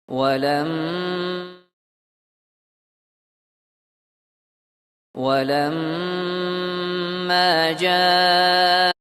ولما جاء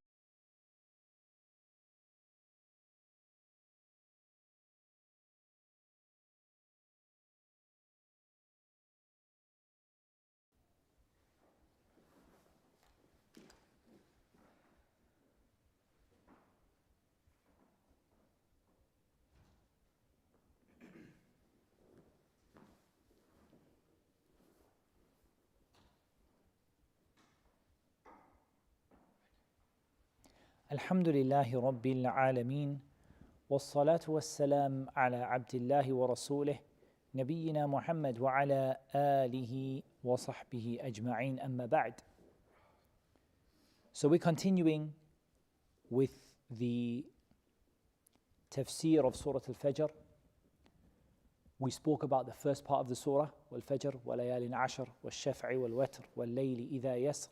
الحمد لله رب العالمين والصلاة والسلام على عبد الله ورسوله نبينا محمد وعلى آله وصحبه أجمعين أما بعد. So we're continuing with the tafseer of Surah Al-Fajr. We spoke about the first part of the surah, وَالْفَجْرِ وَلَيَالٍ عَشْرٍ وَالشَّفْعِ وَالْوَتْرِ وَاللَّيْلِ إِذَا يَسْرٍ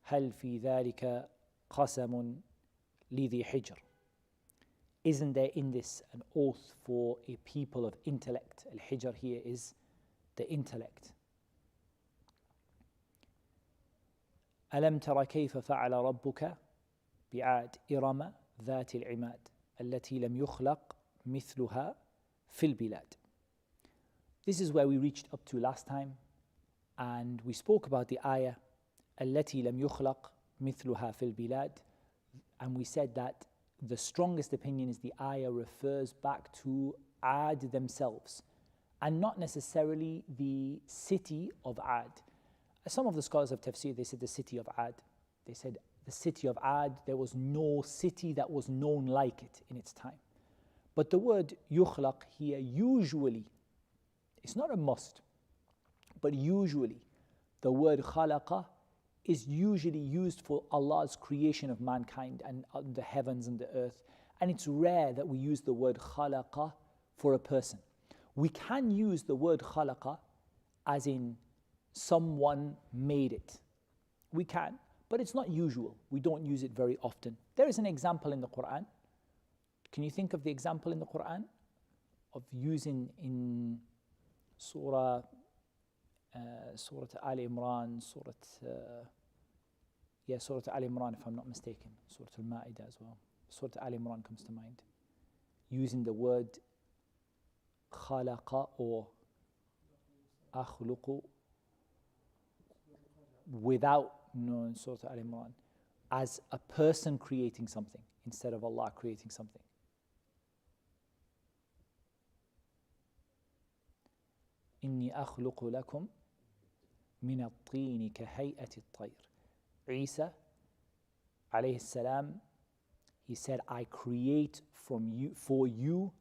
هَلْ فِي ذَلِكَ قَسَمٌ لِذِي حِجْرٍ. Isn't there in this an oath for a people of intellect? Al-Hijr here is the intellect. أَلَمْ تَرَ كَيْفَ فَعَلَ رَبُّكَ بِعَادٍ إِرَمَ ذَاتِ الْعِمَادِ الَّتِي لَمْ يُخْلَقْ مِثْلُهَا فِي الْبِلَادِ. This is where we reached up to last time, and we spoke about the ayah التي لم يخلق مثلها في البلاد, and we said that the strongest opinion is the ayah refers back to Ad themselves and not necessarily the city of Ad. Some of the scholars of tafsir, they said the city of Ad. They said the city of Ad, there was no city that was known like it in its time. But the word yukhlaq here usually, it's not a must, but usually the word khalaqa is usually used for Allah's creation of mankind and the heavens and the earth. And it's rare that we use the word khalaqa for a person. We can use the word khalaqa as in someone made it. We can, but it's not usual. We don't use it very often. There is an example in the Quran. Can you think of the example in the Quran of using in Surah Al Imran, Surah Al Imran, if I'm not mistaken, Surah Al-Ma'idah as well. Surah Al Imran comes to mind. Using the word khalaqa or akhluqu without Surah Al Imran as a person creating something instead of Allah creating something. إني أخلق لكم من الطين كهيئة الطير. Isa alayhi salam, he said, I create for you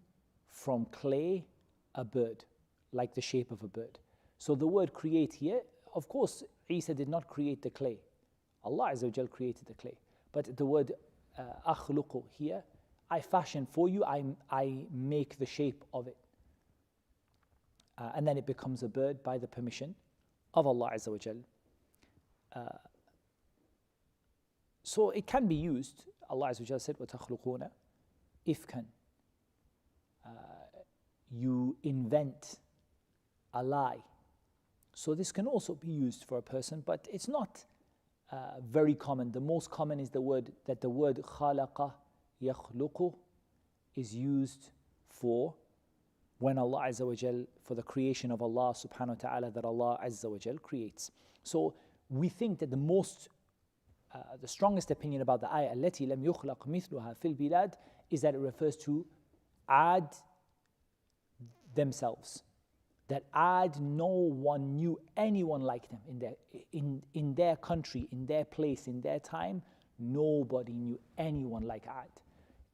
from clay a bird, like the shape of a bird. So the word create here, of course, Isa did not create the clay. Allah Azza wa Jal created the clay. But the word akhluqu here, I fashion for you, I make the shape of it. And then it becomes a bird by the permission of Allah Azza wa Jal. So it can be used. Allah Azza wa Jal said, وَتَخْلُقُونَ إِفْكًا. You invent a lie. So this can also be used for a person, but it's not very common. The most common is the word خَلَقَ يَخْلُقُ is used for when Allah Azza wa Jal, for the creation of Allah subhanahu wa ta'ala, that Allah Azza wa Jal creates. So we think that the strongest opinion about the ayah التي لم يخلق مثلها في البلاد is that it refers to Ad themselves. That Ad, no one knew anyone like them in their country, in their place, in their time. Nobody knew anyone like Ad.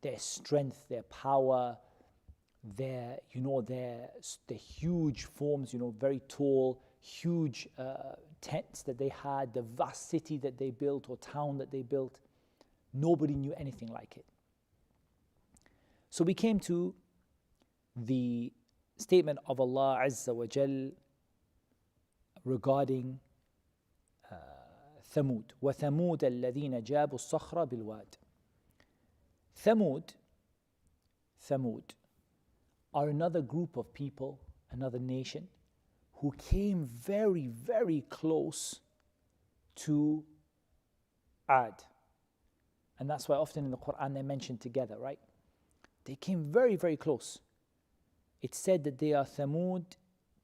Their strength, their power, their huge forms, very tall, huge tents that they had, the vast city that they built or town that they built. Nobody knew anything like it. So we came to the statement of Allah Azza wa Jal regarding Thamud. وَثَمُودَ الَّذِينَ جَابُوا الصَّخْرَ بِالْوَادِ. Thamud are another group of people, another nation, who came very, very close to Ad. And that's why often in the Quran they're mentioned together, right? They came very, very close. It's said that they are Thamud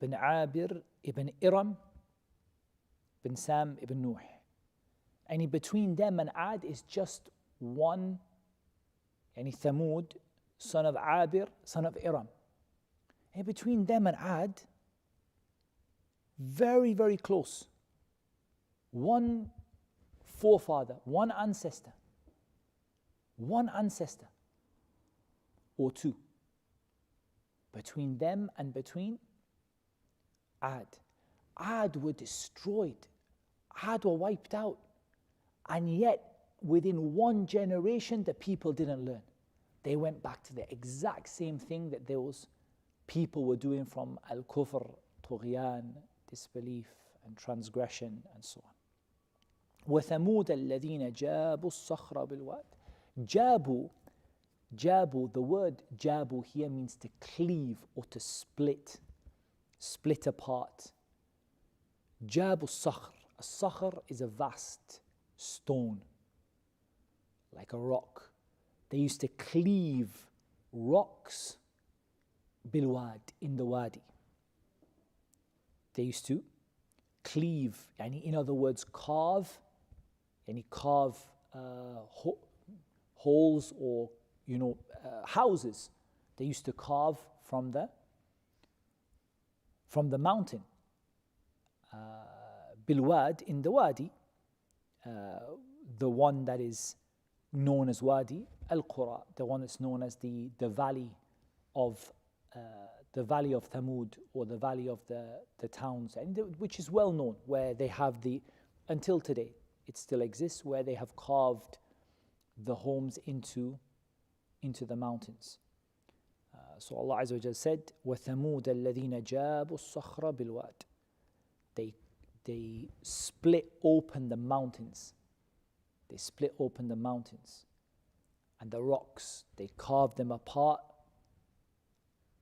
bin Abir ibn Iram bin Sam ibn Nuh. And between them and Ad is just one, Thamud, son of Abir, son of Iram. And between them and Ad, very, very close. One forefather, one ancestor, or two. Between them and between Ad. Ad were destroyed. Ad were wiped out. And yet, within one generation, the people didn't learn. They went back to the exact same thing that those people were doing from al-kufr, tughyan, disbelief and transgression and so on. وَثَمُودَ الَّذِينَ جَابُوا الصَّخْرَ بِالْوَادِ Jabu, the word jabu here means to cleave or to split apart. Jabu sakhr. A sakhr is a vast stone, like a rock. They used to cleave rocks bilwad, in the wadi. They used to cleave, in other words, carve holes or houses. They used to carve from the mountain. Bilwad, in the wadi, the one that is known as Wadi al-Qura, the one that's known as the valley of Thamud, or the valley of the towns, and which is well known, where they have until today it still exists, where they have carved the homes into the mountains. So Allah Azza wa Jalla said, وَثَمُودَ الَّذِينَ جَابُوا الصَّخْرَ بِالْوَادِ. They split open the mountains. And the rocks, they carved them apart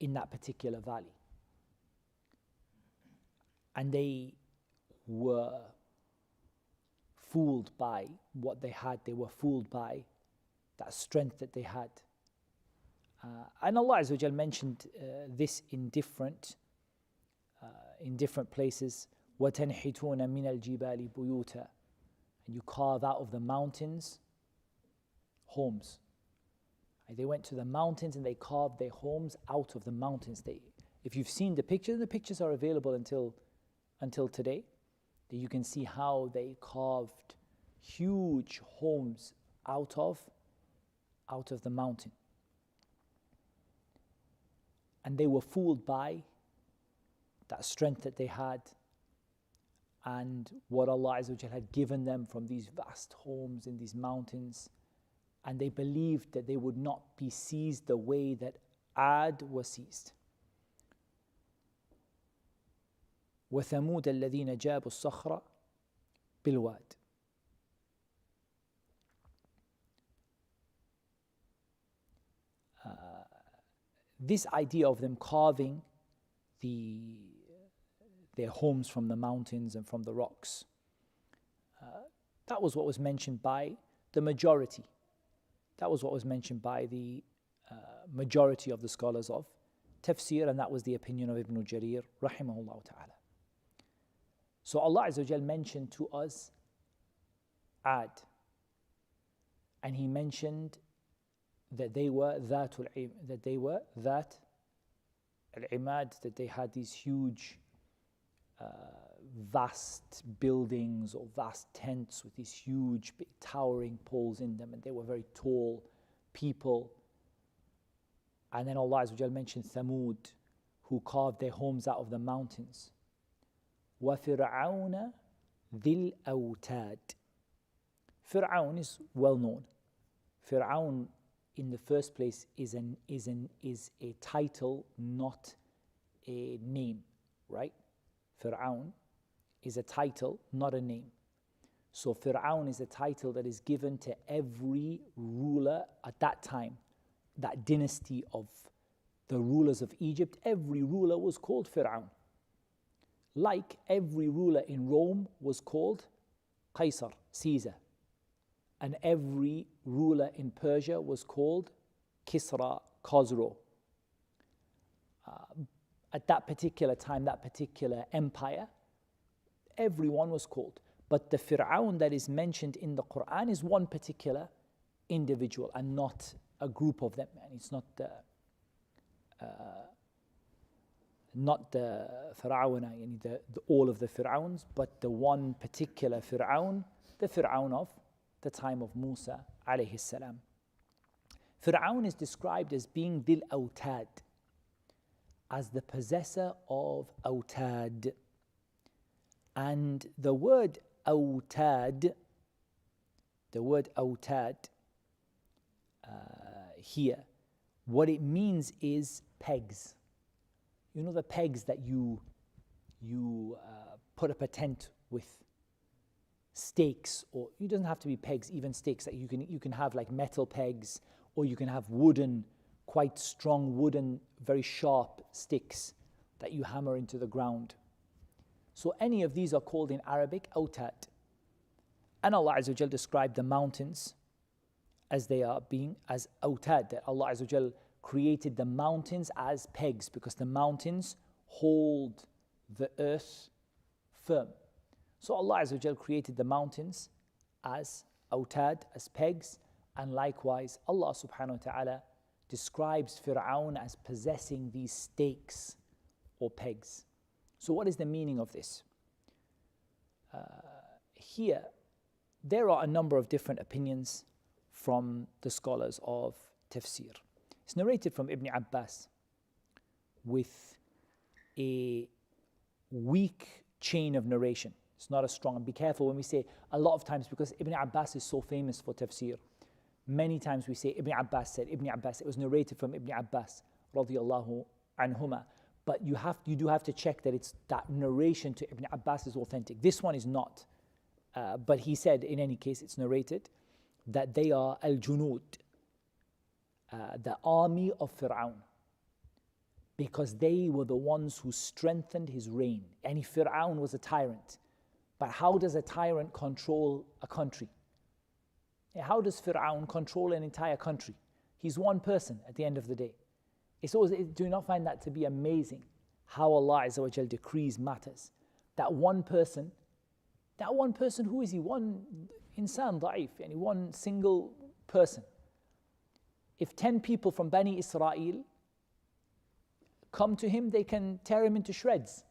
in that particular valley. And they were fooled by what they had. They were fooled by that strength that they had. And Allah Azza wa Jal mentioned this in different places. وَتَنْحِتُونَ مِنَ الْجِبَالِ بُيُوتًا. And you carve out of the mountains homes. And they went to the mountains and they carved their homes out of the mountains. If you've seen the pictures are available until today. That you can see how they carved huge homes out of the mountain. And they were fooled by that strength that they had and what Allah Azza wa Jalla had given them from these vast homes in these mountains. And they believed that they would not be seized the way that Ad was seized. وَثَمُودَ الَّذِينَ جَابُوا الصَّخْرَ بِالْوَادِ. This idea of them carving their homes from the mountains and from the rocks, that was what was mentioned by the majority. That was what was mentioned by the majority of the scholars of tafsir, and that was the opinion of Ibn Jarir rahimahullah ta'ala. So Allah Azza wa Jal mentioned to us Ad, and He mentioned that they were that al-imad, that they had these huge vast buildings or vast tents with these huge big towering poles in them, and they were very tall people. And then Allah Azza wa Jal mentioned Thamud, who carved their homes out of the mountains. وَفِرْعَوْنَ ذِي الْأَوْتَادِ. Fir'aun is well known. Fir'aun in the first place is a title, not a name, right? Fir'aun is a title, not a name. So Fir'aun is a title that is given to every ruler at that time, that dynasty of the rulers of Egypt, every ruler was called Fir'aun. Like every ruler in Rome was called Qaisar, Caesar. And every ruler in Persia was called Kisra, Khosrow. At that particular time, that particular empire, everyone was called. But the Fir'aun that is mentioned in the Quran is one particular individual and not a group of them. And it's not the Fir'auna, all of the Fir'auns, but the one particular Fir'aun, the Fir'aun of the time of Musa alayhi salam. Fir'aun is described as being Dil Awtad, as the possessor of Awtad. And the word Awtad here, what it means is pegs. You know the pegs that you put up a tent with, stakes, or it doesn't have to be pegs, even stakes that you can have like metal pegs, or you can have wooden, quite strong wooden, very sharp sticks that you hammer into the ground. So any of these are called in Arabic awtad. And Allah Azza wa Jal described the mountains as they are being as awtad, that Allah Azza wa Jal created the mountains as pegs because the mountains hold the earth firm. So Allah Azza wa Jal created the mountains as awtad, as pegs, and likewise Allah subhanahu wa ta'ala describes Fir'aun as possessing these stakes or pegs. So what is the meaning of this? Here, there are a number of different opinions from the scholars of tafsir. It's narrated from Ibn Abbas with a weak chain of narration. It's not as strong. And be careful when we say a lot of times, because Ibn Abbas is so famous for tafsir. Many times we say Ibn Abbas said, Ibn Abbas, it was narrated from Ibn Abbas radiyallahu anhuma. But you do have to check that it's that narration to Ibn Abbas is authentic. This one is not. But he said, in any case, it's narrated that they are al-junud, the army of Fir'aun, because they were the ones who strengthened his reign. And Fir'aun was a tyrant. But how does a tyrant control a country? How does Fir'aun control an entire country? He's one person at the end of the day. Do you not find that to be amazing? How Allah Azza wa Jal decrees matters. That one person, who is he? One insan da'if, yani one single person. If 10 people from Bani Israel come to him, they can tear him into shreds.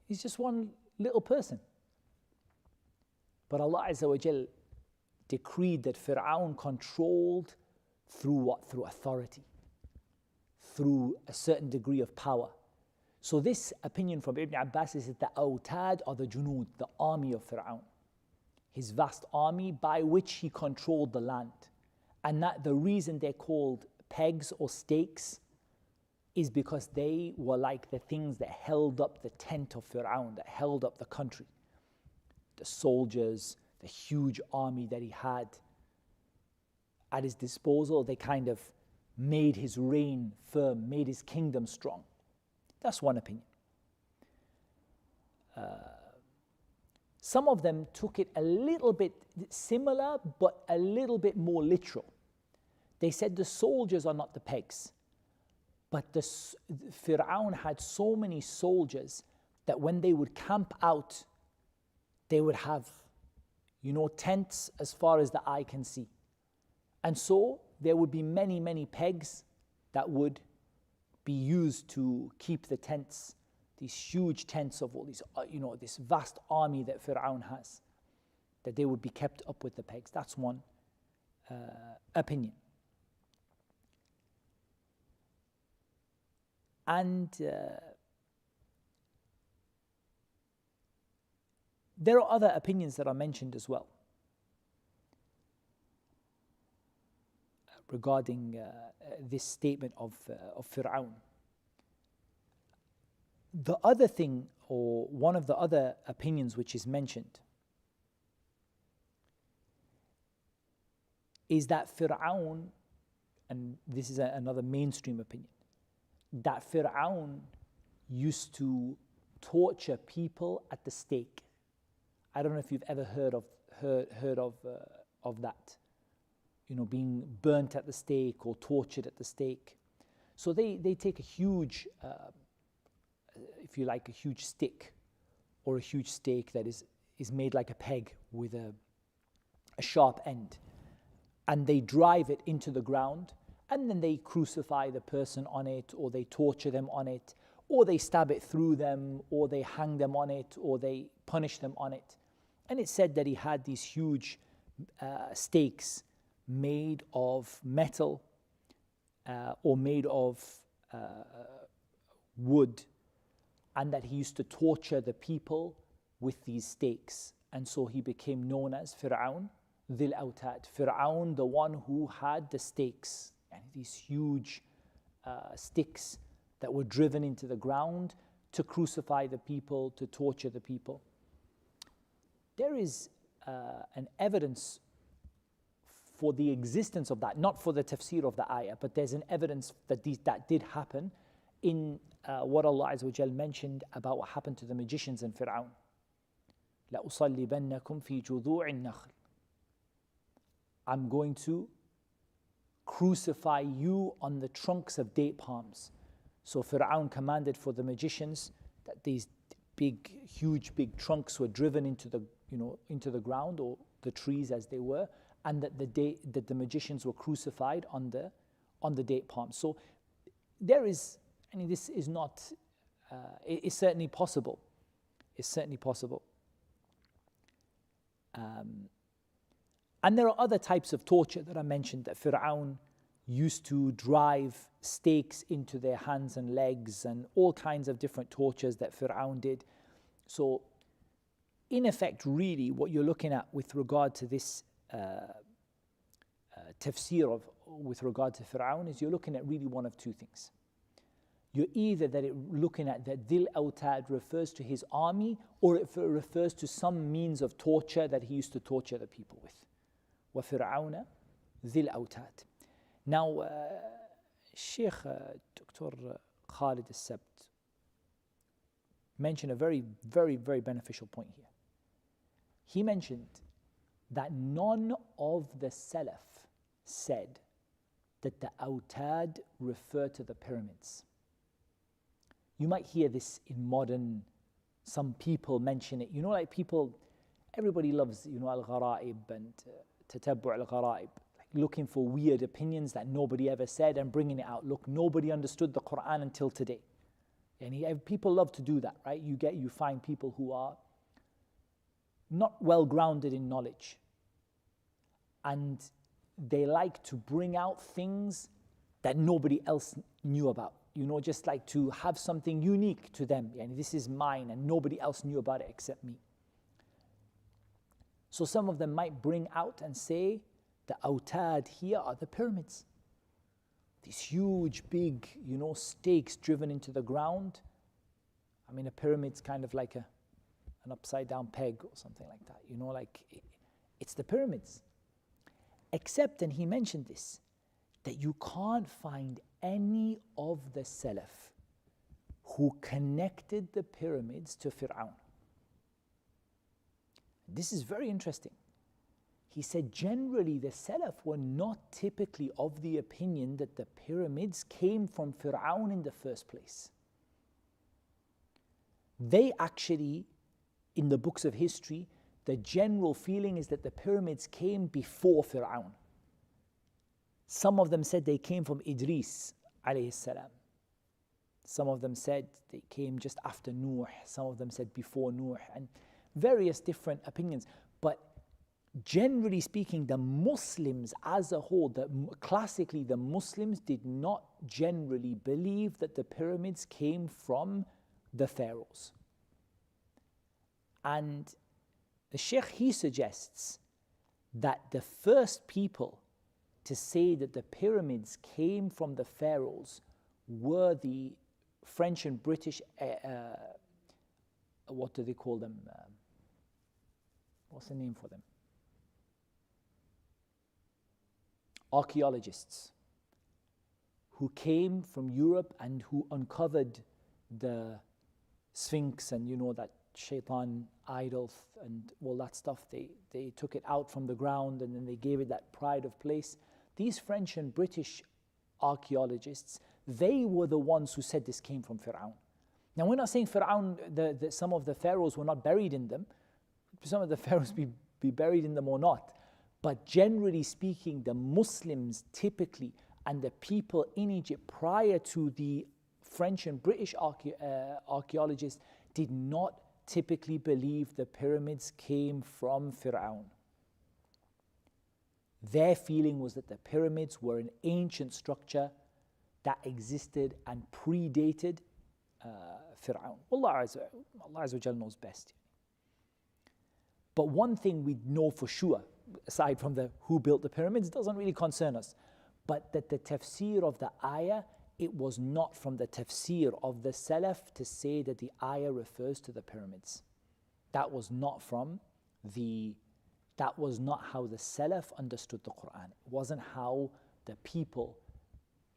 He's just one little person. But Allah Azza wa Jal decreed that Fir'aun controlled through what? Through authority, through a certain degree of power. So this opinion from Ibn Abbas is that the awtad are the junud, the army of Fir'aun, his vast army by which he controlled the land. And that the reason they're called pegs or stakes is because they were like the things that held up the tent of Fir'aun, that held up the country. The soldiers, the huge army that he had at his disposal, they kind of made his reign firm, made his kingdom strong. That's one opinion. Some of them took it a little bit similar, but a little bit more literal. They said the soldiers are not the pegs, but Fir'aun had so many soldiers that when they would camp out, they would have, tents as far as the eye can see. And so there would be many, many pegs that would be used to keep the tents, these huge tents of all these, this vast army that Fir'aun has, that they would be kept up with the pegs. That's one opinion. And there are other opinions that are mentioned as well regarding this statement of Fir'aun. The other thing, or one of the other opinions which is mentioned, is that Fir'aun, and this is another mainstream opinion, that Fir'aun used to torture people at the stake. I don't know if you've ever heard of that, being burnt at the stake or tortured at the stake. So they take a huge, if you like, a huge stick or a huge stake that is made like a peg with a sharp end, and they drive it into the ground, and then they crucify the person on it, or they torture them on it, or they stab it through them, or they hang them on it, or they punish them on it. And it said that he had these huge stakes made of metal or made of wood, and that he used to torture the people with these stakes. And so he became known as Fir'aun Dhil Awtad, Fir'aun, the one who had the stakes, and these huge sticks that were driven into the ground to crucify the people, to torture the people. There is an evidence for the existence of that, not for the tafsir of the ayah, but there's an evidence that that did happen in what Allah Azza wa Jal mentioned about what happened to the magicians and Fir'aun. لَأُصَلِّبَنَّكُمْ فِي جُذُوعِ النَّخْلِ, I'm going to crucify you on the trunks of date palms. So Fir'aun commanded for the magicians that these huge big trunks were driven into the ground, or the trees as they were, and that the magicians were crucified on the date palms. So there is, this is not, it's certainly possible. It's certainly possible. And there are other types of torture that I mentioned, that Fir'aun used to drive stakes into their hands and legs, and all kinds of different tortures that Fir'aun did. So in effect, really what you're looking at with regard to this tafsir with regard to Fir'aun is you're looking at really one of two things. You're either looking at that Dhil Awtad refers to his army, or it refers to some means of torture that he used to torture the people with. وَفِرْعَوْنَ ذِي الْأَوْتَادِ. Now, Sheikh Dr. Khalid al-Sabt mentioned a very, very, very beneficial point here. He mentioned that none of the Salaf said that the Awtad refer to the pyramids. You might hear this in modern, some people mention it. Like people, everybody loves, al-gharaib and tatabbu' al-gharaib, like looking for weird opinions that nobody ever said and bringing it out. Look, nobody understood the Quran until today. And people love to do that, right? You find people who are not well grounded in knowledge, and they like to bring out things that nobody else knew about. Just like to have something unique to them. This is mine and nobody else knew about it except me. So some of them might bring out and say the Awtad here are the pyramids. These huge, big, stakes driven into the ground. A pyramid's kind of like an upside down peg or something like that. It's the pyramids. Except, and he mentioned this, that you can't find any of the Salaf who connected the pyramids to Fir'aun. This is very interesting. He said generally the Salaf were not typically of the opinion that the pyramids came from Fir'aun in the first place. They actually, in the books of history, the general feeling is that the pyramids came before Fir'aun. Some of them said they came from Idris alayhi salam. Some of them said they came just after Nuh. Some of them said before Nuh, and various different opinions. But generally speaking, the Muslims as a whole, classically the Muslims did not generally believe that the pyramids came from the pharaohs. And the Sheikh, he suggests that the first people to say that the pyramids came from the pharaohs were the French and British, what do they call them? What's the name for them? Archaeologists. who came from Europe and who uncovered the Sphinx and that shaitan idol and all that stuff. They took it out from the ground and then they gave it that pride of place. These French and British archaeologists, they were the ones who said this came from Fir'aun. Now we're not saying Fir'aun, some of the pharaohs were not buried in them. Some of the pharaohs be buried in them or not. But generally speaking, the Muslims typically and the people in Egypt prior to the French and British archaeologists did not typically believe the pyramids came from Fir'aun. Their feeling was that the pyramids were an ancient structure that existed and predated Fir'aun. Allah Azza wa Jal knows best. But one thing we know for sure, aside from the who built the pyramids, doesn't really concern us, but that the tafsir of the ayah, it was not from the tafsir of the Salaf to say that the ayah refers to the pyramids. That was not how the Salaf understood the Quran. It wasn't how the people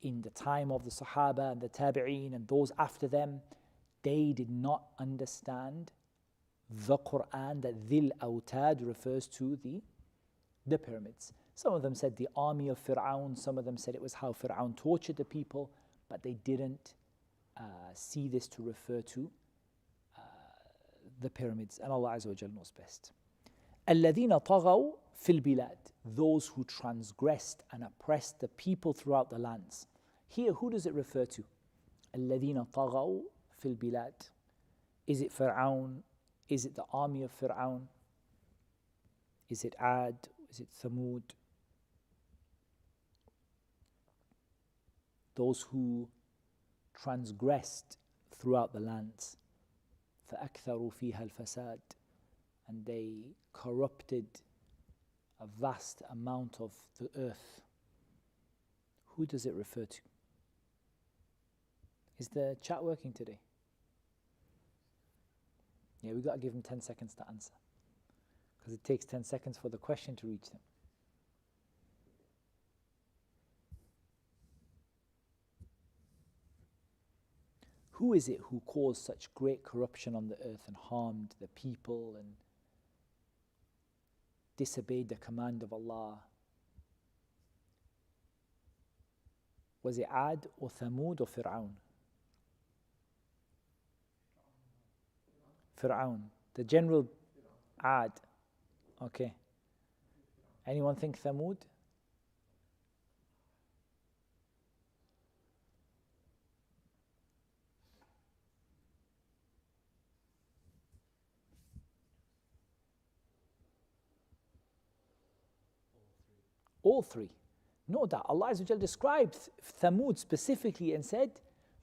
in the time of the Sahaba and the Tabi'een and those after them, they did not understand the Quran that Dhil Awtad refers to the pyramids. Some of them said the army of Fir'aun, some of them said it was how Fir'aun tortured the people, but they didn't see this to refer to the pyramids, and Allah Azza wa Jal knows best. الَّذِينَ طَغَوْا فِي الْبِلَادِ, those who transgressed and oppressed the people throughout the lands. Here, who does it refer to? الَّذِينَ طَغَوْا فِي الْبِلَادِ. Is it Fir'aun? Is it the army of Fir'aun? Is it Ad? Is it Thamud? Those who transgressed throughout the lands. فَأَكْثَرُوا فِيهَا الْفَسَادِ, and they corrupted a vast amount of the earth. Who does it refer to? Is the chat working today? Yeah, we've got to give them 10 seconds to answer, because it takes 10 seconds for the question to reach them. Who is it who caused such great corruption on the earth and harmed the people and disobeyed the command of Allah? Was it Ad or Thamud or Fir'aun? Fir'aun. The general Ad. Okay. Anyone think Thamud? All three. Know that Allah Azza wa Jal described Thamud specifically and said,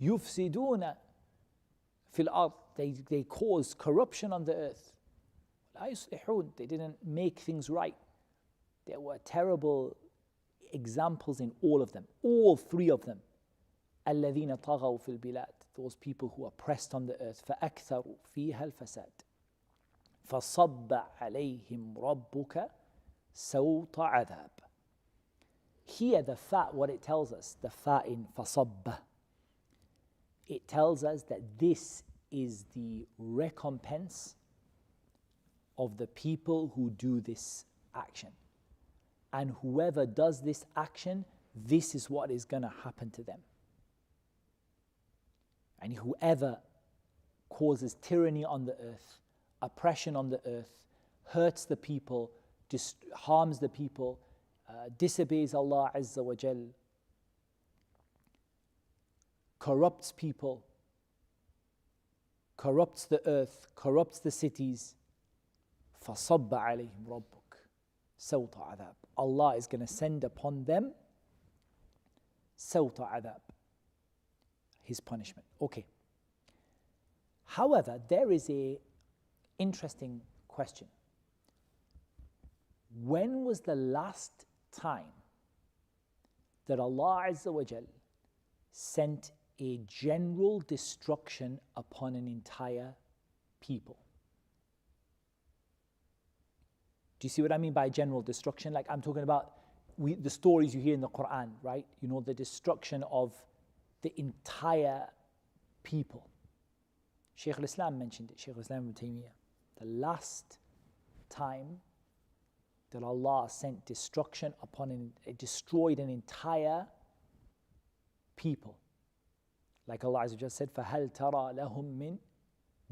يُفْسِدُونَ فِي الْأَرْضِ, they caused corruption on the earth. لَا يُصْلِحُونَ, they didn't make things right. There were terrible examples in all of them, all three of them. الَّذِينَ طَغَوْا فِي الْبِلَادِ, those people who oppressed on the earth. فَأَكْثَرُوا فِيهَا الْفَسَادِ فَصَبَّ عَلَيْهِمْ رَبُّكَ سَوْطَ عَذَابٍ. Here the fa, what it tells us, the fa in fasabba, it tells us that this is the recompense of the people who do this action. And whoever does this action, this is what is going to happen to them. And whoever causes tyranny on the earth, oppression on the earth, hurts the people, harms the people, disobeys Allah Azza wa Jal, corrupts people, corrupts the earth, corrupts the cities, فَصَبَّ عَلَيْهِمْ رَبُّكَ سَوْطَ عَذَابٍ. Allah is going to send upon them سَوْطَ عَذَابٍ, His punishment. Okay. However, there is a interesting question. When was the last time that Allah Azza wa Jal sent a general destruction upon an entire people? Do you see what I mean by general destruction? Like I'm talking about the stories you hear in the Quran, right? You know, the destruction of the entire people. Shaykh al-Islam mentioned it, Shaykh al-Islam ibn Taymiyyah. The last time that Allah sent destruction upon destroyed an entire people. Like Allah Azza wa Jalla said, فَهَلْ تَرَى لَهُم مِّن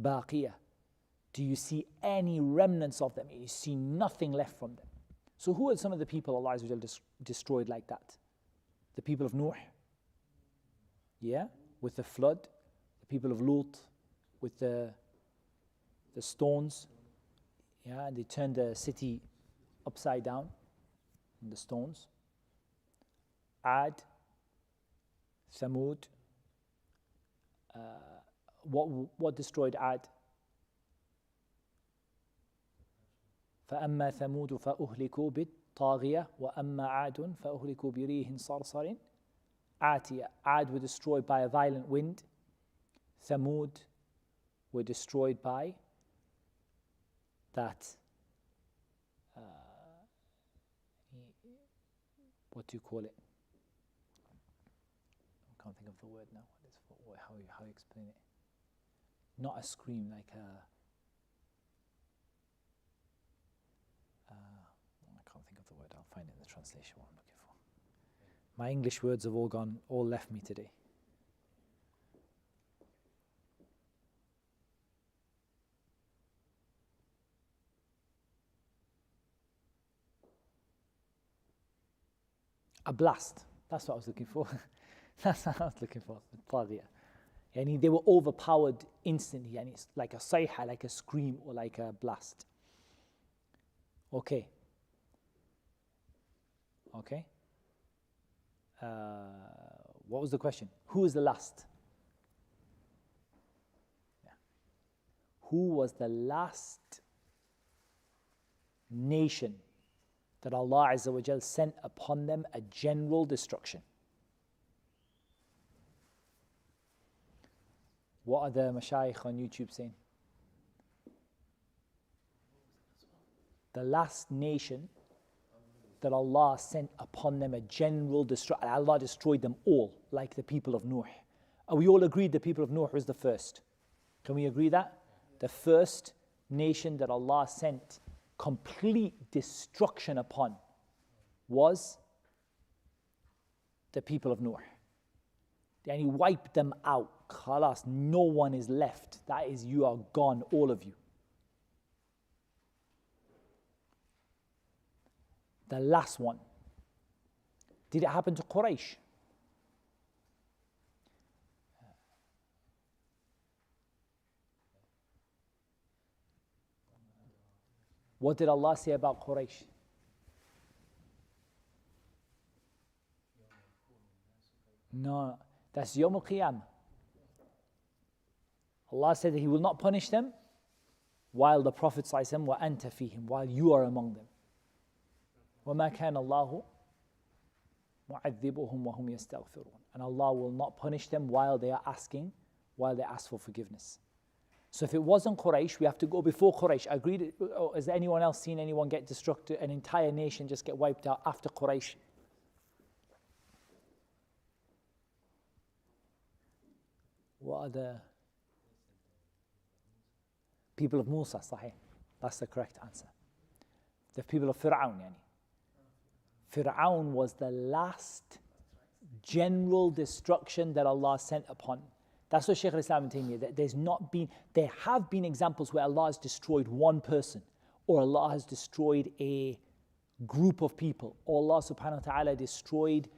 بَاقِيَةٍ. Do you see any remnants of them? You see nothing left from them. So who are some of the people Allah Azza wa Jalla destroyed like that? The people of Nuh, yeah, with the flood. The people of Lut with the stones, yeah, and they turned the city upside down on the stones. Ad, Thamud. What destroyed Ad? فأما ثمود فأهلكوا بالطاغية وأما عاد فأهلكوا بريح صرصر عاتية. Ad were destroyed by a violent wind. Thamud were destroyed by that what do you call it? I can't think of the word now. How you explain it? Not a scream, like a I can't think of the word. I'll find it in the translation what I'm looking for. My English words have all left me today. A blast. That's what I was looking for. That's what I was looking for. Taghiya. And they were overpowered instantly, and it's like a sayha, like a scream or like a blast. Okay. What was the question? Who is the last? Yeah. Who was the last nation that Allah Azza wa Jal sent upon them a general destruction? What are the mashayikh on YouTube saying? The last nation that Allah sent upon them a general destruction. Allah destroyed them all, like the people of Nuh. And we all agreed the people of Nuh was the first. Can we agree that? The first nation that Allah sent complete destruction upon was the people of Nuh. And He wiped them out. Khalas, no one is left. That is, you are gone, all of you. The last one. Did it happen to Quraysh? What did Allah say about Quraysh? No, that's Yawm al-Qiyamah. Allah said that He will not punish them while the Prophet ﷺ wa anta fihim, while you are among them. وَمَا كَانَ اللَّهُ مُعَذِّبُهُمْ وَهُمْ يَسْتَغْفِرُونَ. And Allah will not punish them while they ask for forgiveness. So if it wasn't Quraysh, we have to go before Quraysh. Agreed? Has anyone else seen anyone get destructed, an entire nation just get wiped out after Quraysh? What are the people of Musa? Sahih. That's the correct answer. The people of Fir'aun, yani. Fir'aun was the last general destruction that Allah sent upon. That's what Shaykh al-Islam ibn Taymiyyah, there have been examples where Allah has destroyed one person, or Allah has destroyed a group of people, or Allah subhanahu wa ta'ala destroyed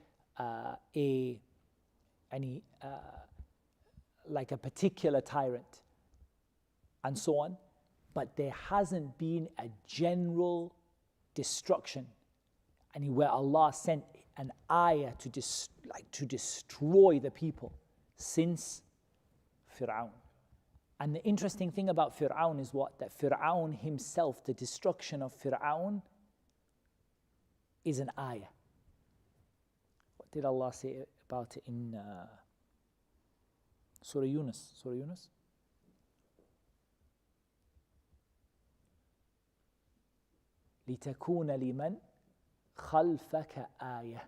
like a particular tyrant, and so on. But there hasn't been a general destruction, and where Allah sent an ayah to destroy the people since Fir'aun. And the interesting thing about Fir'aun is what? That Fir'aun himself, the destruction of Fir'aun is an ayah. What did Allah say about it in Surah Yunus? Surah Yunus? لِتَكُونَ لِمَنْ خَلْفَكَ آيَةٌ.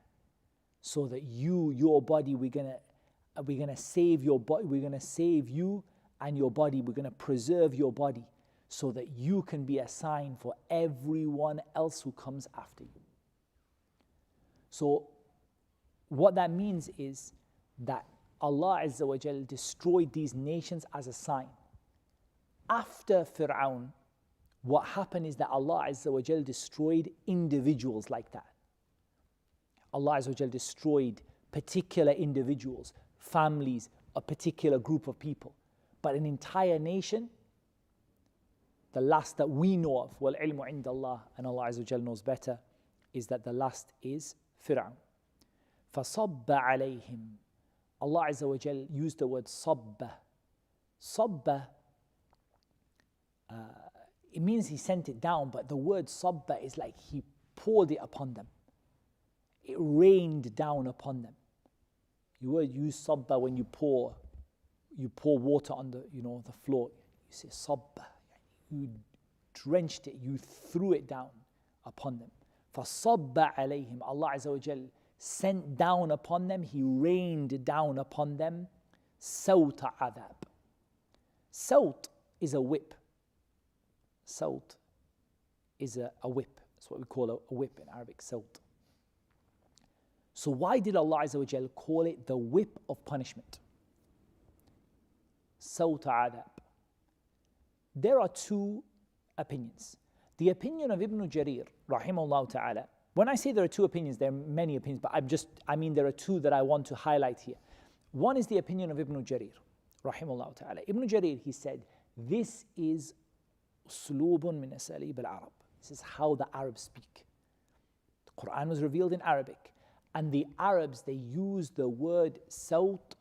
So that your body, we're gonna save your body, we're gonna save you and your body, we're gonna preserve your body so that you can be a sign for everyone else who comes after you. So what that means is that Allah Azza wa Jal destroyed these nations as a sign. After Fir'aun, what happened is that Allah Azza wa Jal destroyed individuals like that. Allah Azza wa Jal destroyed particular individuals, families, a particular group of people. But an entire nation, the last that we know of, wal ilmu inda Allah, and Allah Azza wa Jal knows better, is that the last is Fir'aun. فَصَبَّ عَلَيْهِمْ. Allah Azza wa Jal used the word sabba. Sabba, it means he sent it down, but the word sabba is like he poured it upon them. It rained down upon them. You would use sabba when you pour water on the floor. You say sabba. You drenched it, you threw it down upon them. فَصَبَّ عَلَيْهِمْ. Allah Azza wa Jal sent down upon them, he rained down upon them sawt adab. Sawt is a whip. Sawt is a whip. That's what we call a whip in Arabic, sawt. So why did Allah Azza wa Jal call it the whip of punishment? Sawt adab. There are two opinions. The opinion of Ibn Jarir, rahimahullah ta'ala. When I say there are two opinions, there are many opinions, but there are two that I want to highlight here. One is the opinion of Ibn Jarir, rahimahullah ta'ala. Ibn Jarir, he said, this is uslubun min asalib al-Arab. This is how the Arabs speak. The Quran was revealed in Arabic, and the Arabs, they use the word sawt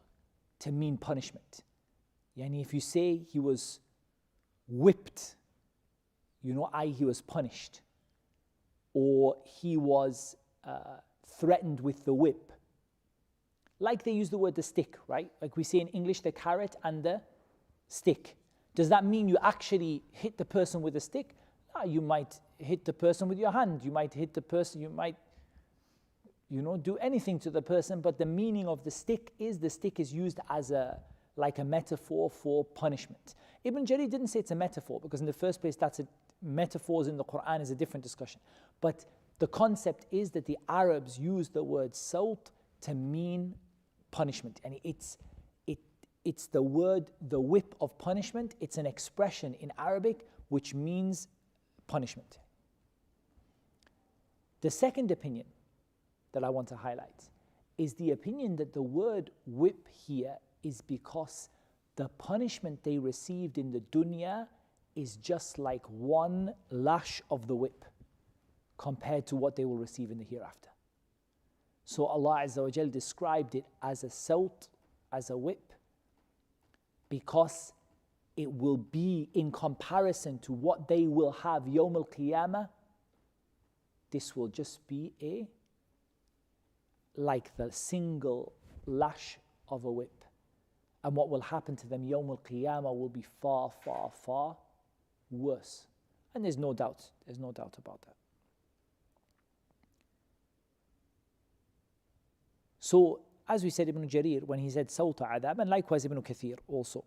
to mean punishment. Yani if you say he was whipped, he was punished, or he was threatened with the whip. Like they use the word the stick, right? Like we say in English, the carrot and the stick. Does that mean you actually hit the person with a stick? No, you might hit the person with your hand. You might hit the person, you might, do anything to the person, but the meaning of the stick is used as like a metaphor for punishment. Ibn Jarir didn't say it's a metaphor, because in the first place, metaphors in the Quran is a different discussion. But the concept is that the Arabs use the word sawt to mean punishment. And it's the word, the whip of punishment. It's an expression in Arabic which means punishment. The second opinion that I want to highlight is the opinion that the word whip here is because the punishment they received in the dunya is just like one lash of the whip compared to what they will receive in the hereafter. So Allah Azza wa Jal described it as a sawt, as a whip, because it will be in comparison to what they will have Yawm al-Qiyamah. This will just be like the single lash of a whip. And what will happen to them Yawm al-Qiyamah will be far, far, far worse. And there's no doubt about that. So, as we said, Ibn Jarir, when he said sawt adab, and likewise Ibn Kathir also,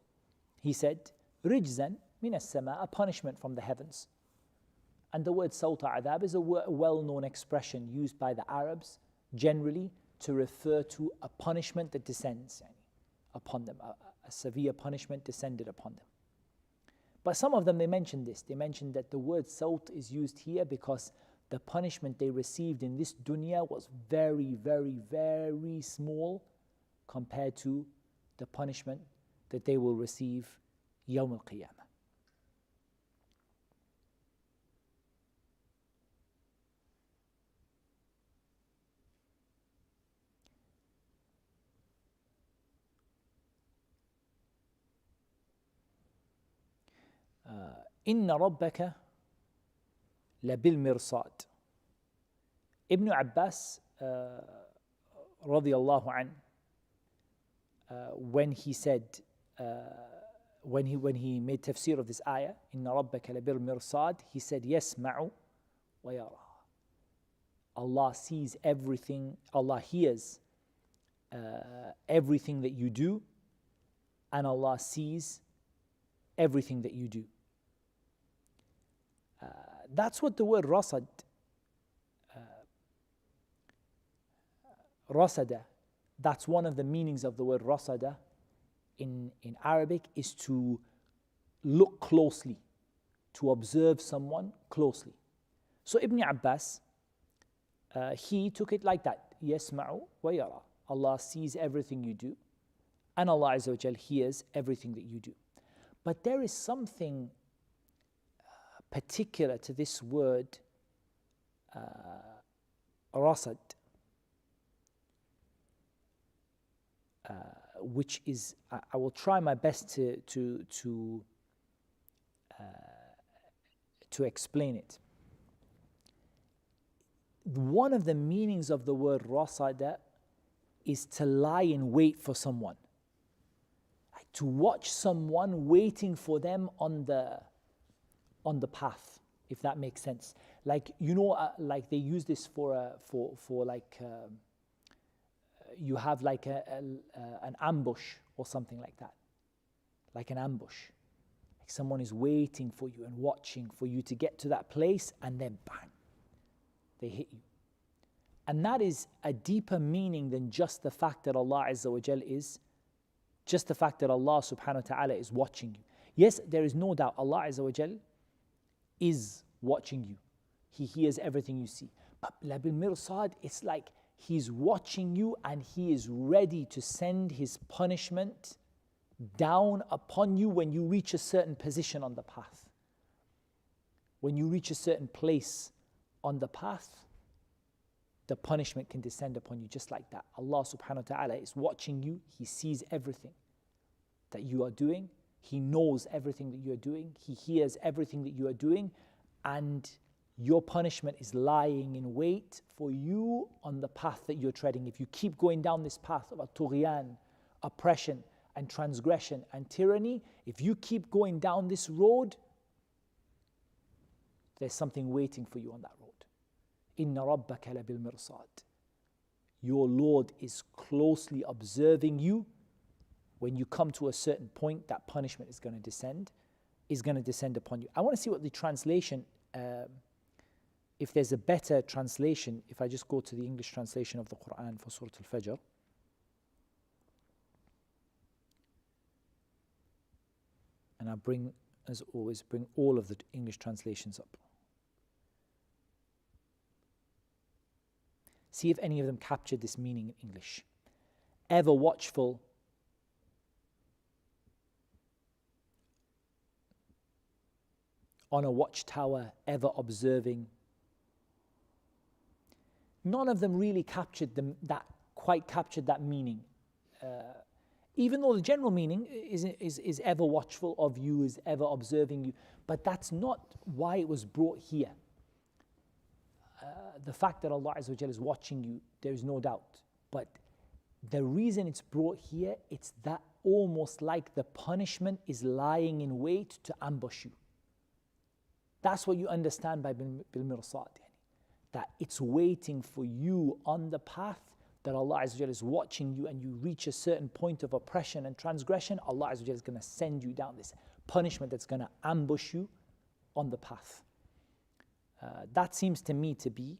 he said, rijzan min as-sama, a punishment from the heavens. And the word sawt adab is a well-known expression used by the Arabs generally to refer to a punishment that descends upon them, a severe punishment descended upon them. But some of them, they mentioned this. They mentioned that the word sawt is used here because the punishment they received in this dunya was very, very, very small compared to the punishment that they will receive Yawm al-Qiyamah. إن ربك لبالمرصاد. Ibn Abbas radiallahu an, when he said, when he made tafsir of this ayah, إن ربك لبالمرصاد, he said, يسمع ويرى. Allah sees everything, Allah hears everything that you do, and Allah sees everything that you do. That's what the word rasad, rasada, that's one of the meanings of the word rasada in Arabic, is to look closely, to observe someone closely. So Ibn Abbas, he took it like that. يَسْمَعُ وَيَرَى. Allah sees everything you do, and Allah Azza wa Jal hears everything that you do. But there is something particular to this word, rasad, which is, I will try my best to explain it. One of the meanings of the word rasada is to lie in wait for someone, like to watch someone waiting for them on the path, if that makes sense. Like, you know, like they use this for like you have like an ambush or something like that, like an ambush. Like someone is waiting for you and watching for you to get to that place, and then bang, they hit you. And that is a deeper meaning than just the fact that Allah Azza wa Jal is, just the fact that Allah subhanahu wa ta'ala is watching you. Yes, there is no doubt Allah Azza wa Jal is watching you. He hears everything you see. But bil mirsad, it's like He's watching you and He is ready to send His punishment down upon you when you reach a certain position on the path. When you reach a certain place on the path, the punishment can descend upon you just like that. Allah subhanahu wa ta'ala is watching you. He sees everything that you are doing. He knows everything that you are doing. He hears everything that you are doing. And your punishment is lying in wait for you on the path that you're treading. If you keep going down this path of tughyan, oppression and transgression and tyranny, if you keep going down this road, there's something waiting for you on that road. Inna rabbaka labil mirsad. Your Lord is closely observing you. When you come to a certain point, that punishment is going to descend upon you. I want to see what the translation, if there's a better translation, if I just go to the English translation of the Quran for Surah Al-Fajr. And I bring, as always, all of the English translations up. See if any of them captured this meaning in English. Ever watchful, on a watchtower, ever observing. None of them really captured that meaning. Even though the general meaning is ever watchful of you, is ever observing you, but that's not why it was brought here. The fact that Allah Azza wa Jalla is watching you, there is no doubt. But the reason it's brought here, it's that almost like the punishment is lying in wait to ambush you. That's what you understand by bil mirsad, that it's waiting for you on the path, that Allah Azza wa Jalla is watching you, and you reach a certain point of oppression and transgression, Allah Azza wa Jalla is going to send you down this punishment that's going to ambush you on the path. That seems to me to be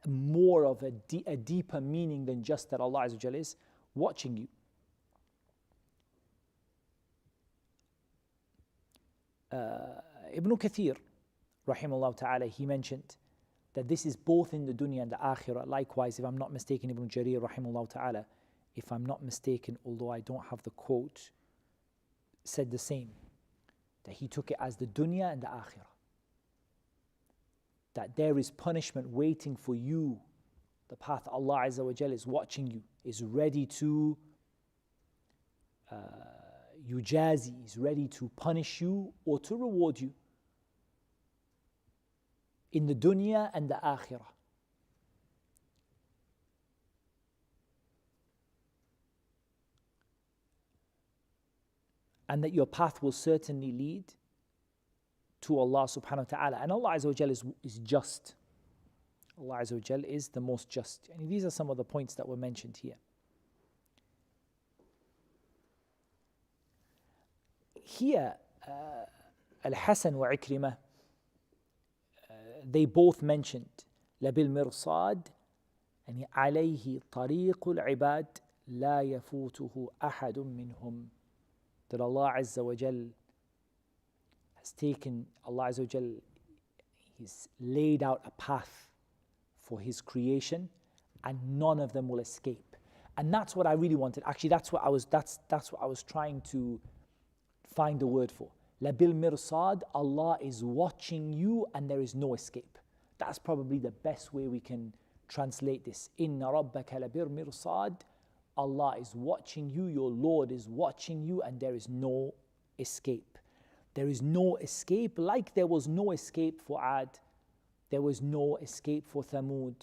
more of a deeper meaning than just that Allah Azza wa Jalla is watching you. Ibn Kathir, rahimahullah ta'ala, he mentioned that this is both in the dunya and the akhirah. Likewise, if I'm not mistaken, Ibn Jarir, rahimahullah ta'ala, if I'm not mistaken, although I don't have the quote, said the same, that he took it as the dunya and the akhirah. That there is punishment waiting for you. The path Allah Azza wa Jal is watching you, is ready to yujazi, is ready to punish you or to reward you in the dunya and the akhirah. And that your path will certainly lead to Allah subhanahu wa ta'ala. And Allah Azza wa Jal is just. Allah Azza wa Jal is the most just. And these are some of the points that were mentioned here. Here, Al-Hasan wa Ikrimah, they both mentioned لَبِالْمِرْصَادِ يعني عليه طريق العباد لا يفوته أحد منهم, that Allah Azza wa Jal has taken, Allah Azza wa Jal, He's laid out a path for His creation and none of them will escape. And that's what I really wanted. Actually, that's what I was trying to find the word for. Labil mirsad, Allah is watching you and there is no escape. That's probably the best way we can translate this. Inna rabbaka labil mirsad, Allah is watching you, your Lord is watching you, and there is no escape. There is no escape, like there was no escape for Ad, there was no escape for Thamud,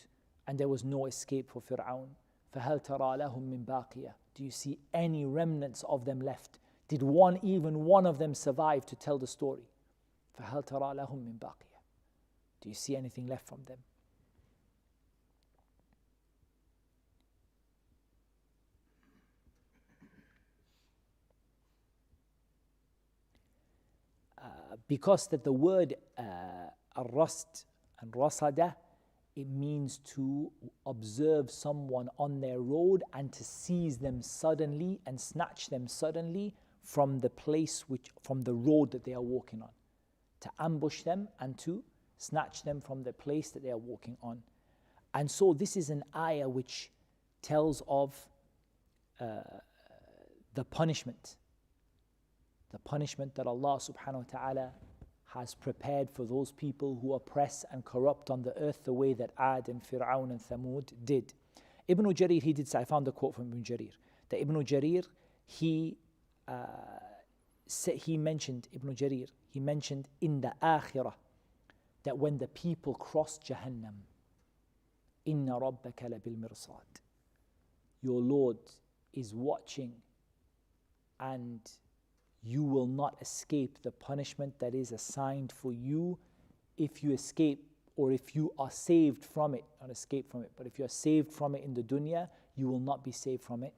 and there was no escape for Fir'aun. فَهَلْ تَرَى لَهُم مِّن بَاقِيَةٍ, do you see any remnants of them left? Did even one of them survive to tell the story? فَهَلْ تَرَى لَهُم مِّن بَاقِيَةٍ, do you see anything left from them? Because that the word ar-rast and rasada, it means to observe someone on their road and to seize them suddenly and snatch them suddenly from the place from the road that they are walking on, to ambush them and to snatch them from the place that they are walking on. And so this is an ayah which tells of the punishment that Allah subhanahu wa ta'ala has prepared for those people who oppress and corrupt on the earth the way that Ad and Fir'aun and Thamud did. Ibn Jarir, he did say, I found a quote from Ibn Jarir, that Ibn Jarir, he mentioned in the Akhirah that when the people cross Jahannam, Inna rabbaka labil mirsad, your Lord is watching and you will not escape the punishment that is assigned for you if you escape, or if you are saved from it, not escape from it, but if you are saved from it in the dunya, you will not be saved from it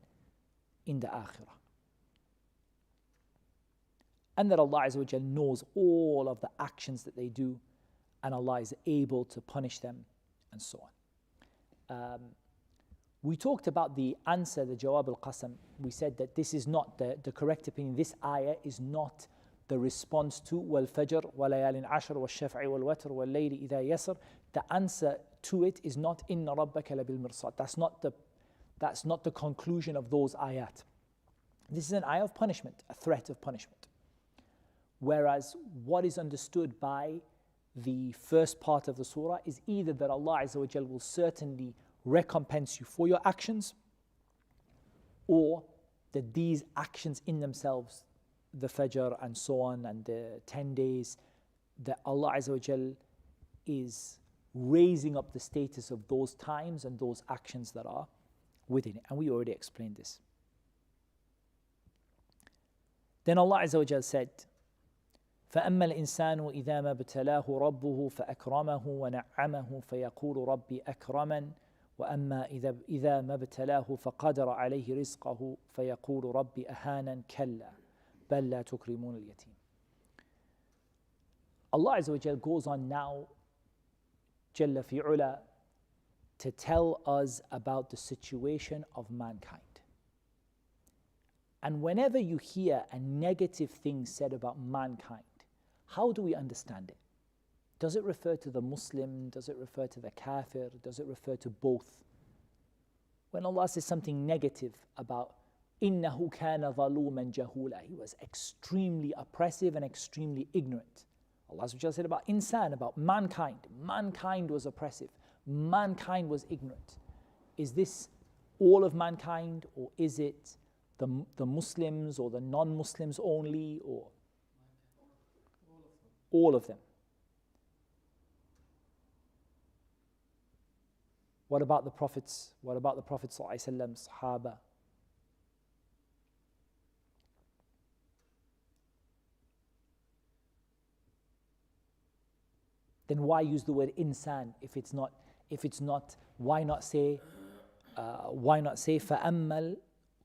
in the akhirah. And that Allah Azza wa Jal knows all of the actions that they do, and Allah is able to punish them, and so on. We talked about the answer, the Jawab al-Qasam. We said that this is not the correct opinion. This ayah is not the response to وَالْفَجْرِ وَلَيَالٍ عَشْرٍ وَالشَّفْعِ وَالْوَتْرِ وَاللَّيْلِ إِذَا يَسْرٍ. The answer to it is not إِنَّ رَبَّكَ لَبِالْمِرْصَادِ. That's not the conclusion of those ayat. This is an ayah of punishment, a threat of punishment. Whereas what is understood by the first part of the surah is either that Allah Azza wa Jal will certainly recompense you for your actions, or that these actions in themselves, the Fajr and so on, and the 10 days, that Allah Azza wa Jal is raising up the status of those times and those actions that are within it. And we already explained this. Then Allah Azza wa Jal said, فأما الإنسان إذا ما ابتلاه ربه فأكرمه ونعمه فيقول ربي أكرمن وأما إذا ما ابتلاه فقدر عليه رزقه فيقول ربي أهانا كلا بل لا تكرمون اليتيم. Allah Azza wa Jal goes on now, Jalla fi ula, to tell us about the situation of mankind. And whenever you hear a negative thing said about mankind, how do we understand it? Does it refer to the Muslim? Does it refer to the Kafir? Does it refer to both? When Allah says something negative about إِنَّهُ كَانَ ظَلُومًا جَهُولًا, he was extremely oppressive and extremely ignorant. Allah said about insan, about mankind. Mankind was oppressive. Mankind was ignorant. Is this all of mankind, or is it the Muslims or the non-Muslims only, or all of them? What about the prophets? What about the Prophet ﷺ, Sahaba? Then why use the word insan if it's not If it's not, why not say فَأَمَّا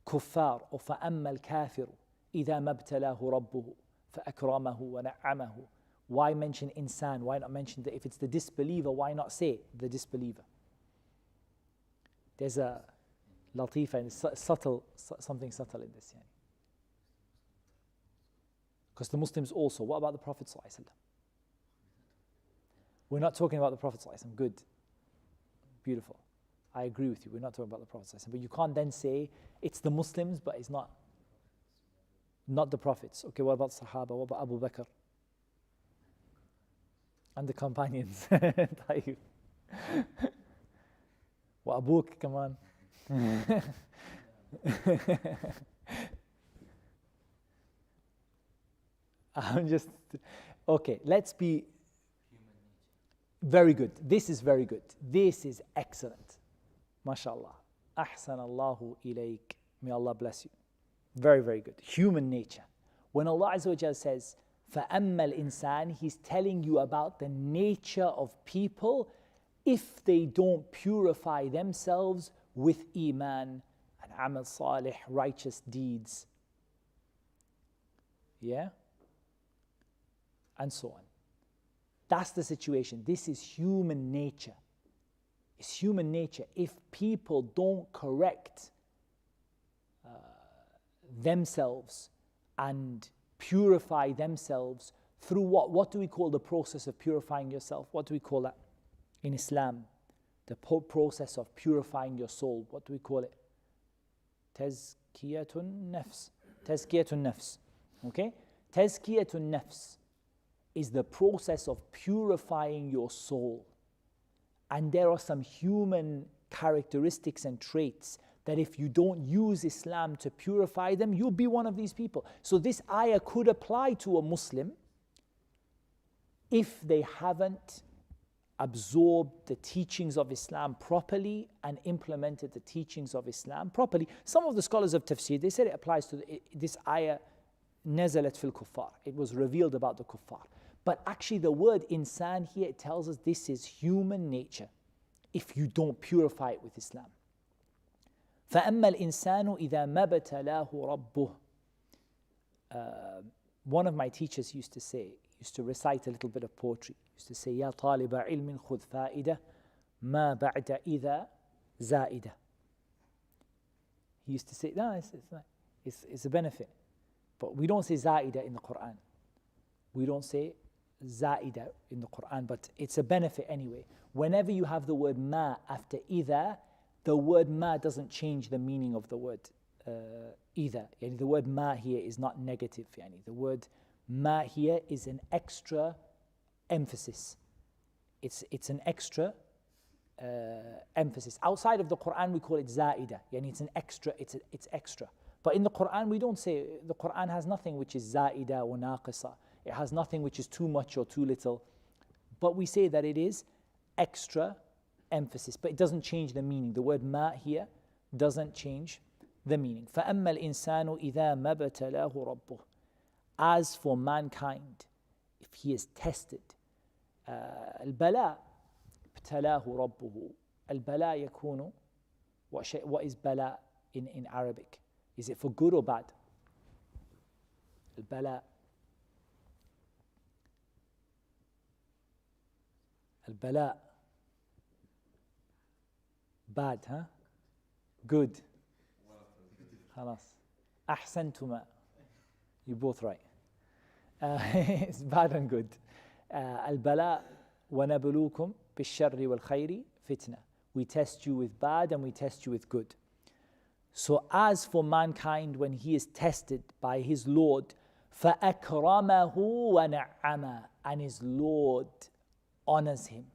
الْكُفَّارُ or فَأَمَّا الْكَافِرُ إِذَا مَا ابْتَلَاهُ رَبُّهُ فَأَكْرَمَهُ وَنَعَّمَهُ. Why mention insan? Why not mention that if it's the disbeliever, why not say the disbeliever? There's a latifa and subtle, something subtle in this. Because the Muslims also, what about the Prophet ﷺ? We're not talking about the Prophet ﷺ. Good. Beautiful. I agree with you. We're not talking about the Prophet ﷺ. But you can't then say it's the Muslims, but it's not the Prophets. Okay, what about Sahaba? What about Abu Bakr? And the companions. What Abuk, come on. I'm just, okay, let's be very good. This is very good. This is excellent. MashaAllah. Ahsan Allahu ilayk. May Allah bless you. Very, very good. Human nature. When Allah Azza wa Jalla says, فَأَمَّا الْإِنسَانِ, He's telling you about the nature of people if they don't purify themselves with iman and amal salih, righteous deeds. Yeah? And so on. That's the situation. This is human nature. It's human nature. If people don't correct themselves and purify themselves through what? What do we call the process of purifying yourself? What do we call that in Islam? The process of purifying your soul. What do we call it? Tazkiyatun nafs. Tazkiyatun nafs. Okay? Tazkiyatun nafs is the process of purifying your soul. And there are some human characteristics and traits that if you don't use Islam to purify them, you'll be one of these people. So this ayah could apply to a Muslim if they haven't absorbed the teachings of Islam properly and implemented the teachings of Islam properly. Some of the scholars of tafsir, they said it applies to this ayah, nazalat fil kuffar. It was revealed about the kuffar. But actually the word insan here, it tells us this is human nature if you don't purify it with Islam. فَأَمَّا الْإِنسَانُ إِذَا مَا ابْتَلَاهُ رَبُّهُ. One of my teachers used to recite a little bit of poetry. Used to say, يَا طَالِبَ عِلْمٍ خُذْ فَائِدَةً مَا بَعْدَ إِذَا زَائِدَةً. He used to say, no, it's a benefit. But we don't say زائدة in the Quran. We don't say زائدة in the Quran, but it's a benefit anyway. Whenever you have the word ma after إذا, the word ma doesn't change the meaning of the word either. The word ma here is not negative. The word ma here is an extra emphasis. It's an extra emphasis. Outside of the Quran, we call it zaida. It's an extra. It's extra. But in the Quran, we don't say. The Quran has nothing which is zaida or naqisa. It has nothing which is too much or too little. But we say that it is extra emphasis, but it doesn't change the meaning. The word ma here doesn't change the meaning. فَأَمَّا الْإِنسَانُ إِذَا مَا ابْتَلَاهُ رَبُّهُ. As for mankind, if he is tested, البلاء ابتلاه ربه. البلاء يكون, what is bala in Arabic? Is it for good or bad? البلاء. البلاء. Bad, huh? Good. خلاص. أحسنتما. You're both right. It's bad and good. البلاء ونبلوكم بالشر والخير فتنة. We test you with bad and we test you with good. So as for mankind, when he is tested by his Lord, فَأَكْرَمَهُ وَنَعَّمَهُ, and his Lord honors him.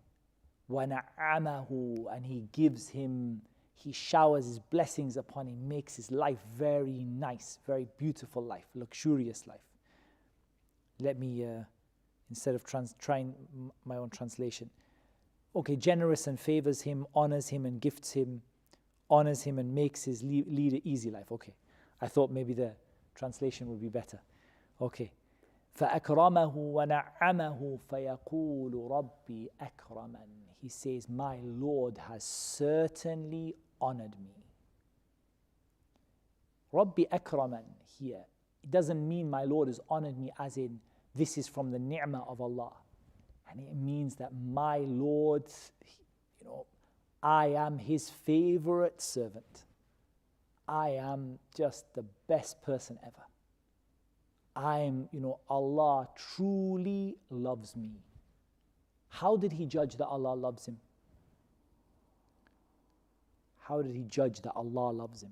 وَنَعَّمَهُ, and he gives him, he showers his blessings upon him, makes his life very nice, very beautiful life, luxurious life. Let me, instead of trying my own translation. Okay, generous and favors him, honors him and gifts him, honors him and makes his lead an easy life. Okay, I thought maybe the translation would be better. Okay. فأكرمه ونعمه فيقول ربي أكرمن. He says, my Lord has certainly honored me. Rabbi akraman here, it doesn't mean my Lord has honored me as in this is from the ni'mah of Allah. And it means that my Lord, I am His favorite servant. I am just the best person ever. Allah truly loves me. How did He judge that Allah loves him? How did He judge that Allah loves him?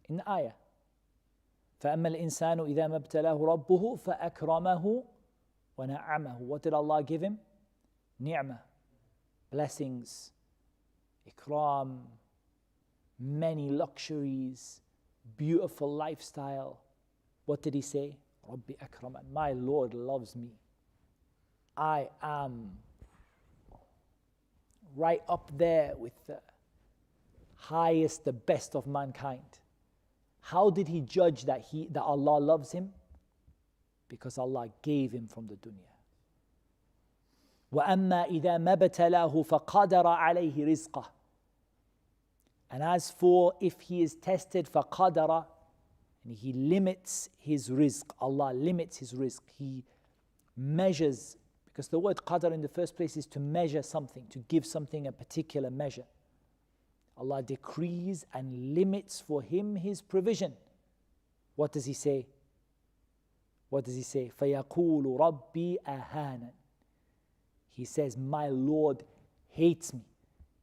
In the ayah, فَأَمَّا الْإِنسَانُ إِذَا مَا ابْتَلَاهُ رَبُّهُ فَأَكْرَمَهُ وَنَعَّمَهُ. What did Allah give him? Ni'mah, blessings, ikram, many luxuries, beautiful lifestyle. What did He say? Rabbi akraman. My Lord loves me. I am right up there with the highest, the best of mankind. How did He judge that Allah loves him? Because Allah gave him from the dunya. وَأَمَّا إِذَا مَا ابْتَلَاهُ فَقَدَرَ عَلَيْهِ رِزْقَهُ. And as for if he is tested, فَقَدَرَ, and He limits his rizq. Allah limits his rizq. He measures, because the word qadar in the first place is to measure something, to give something a particular measure. Allah decrees and limits for him his provision. What does He say? What does He say? فَيَقُولُ رَبِّي أَهَانًا. He says, my Lord hates me.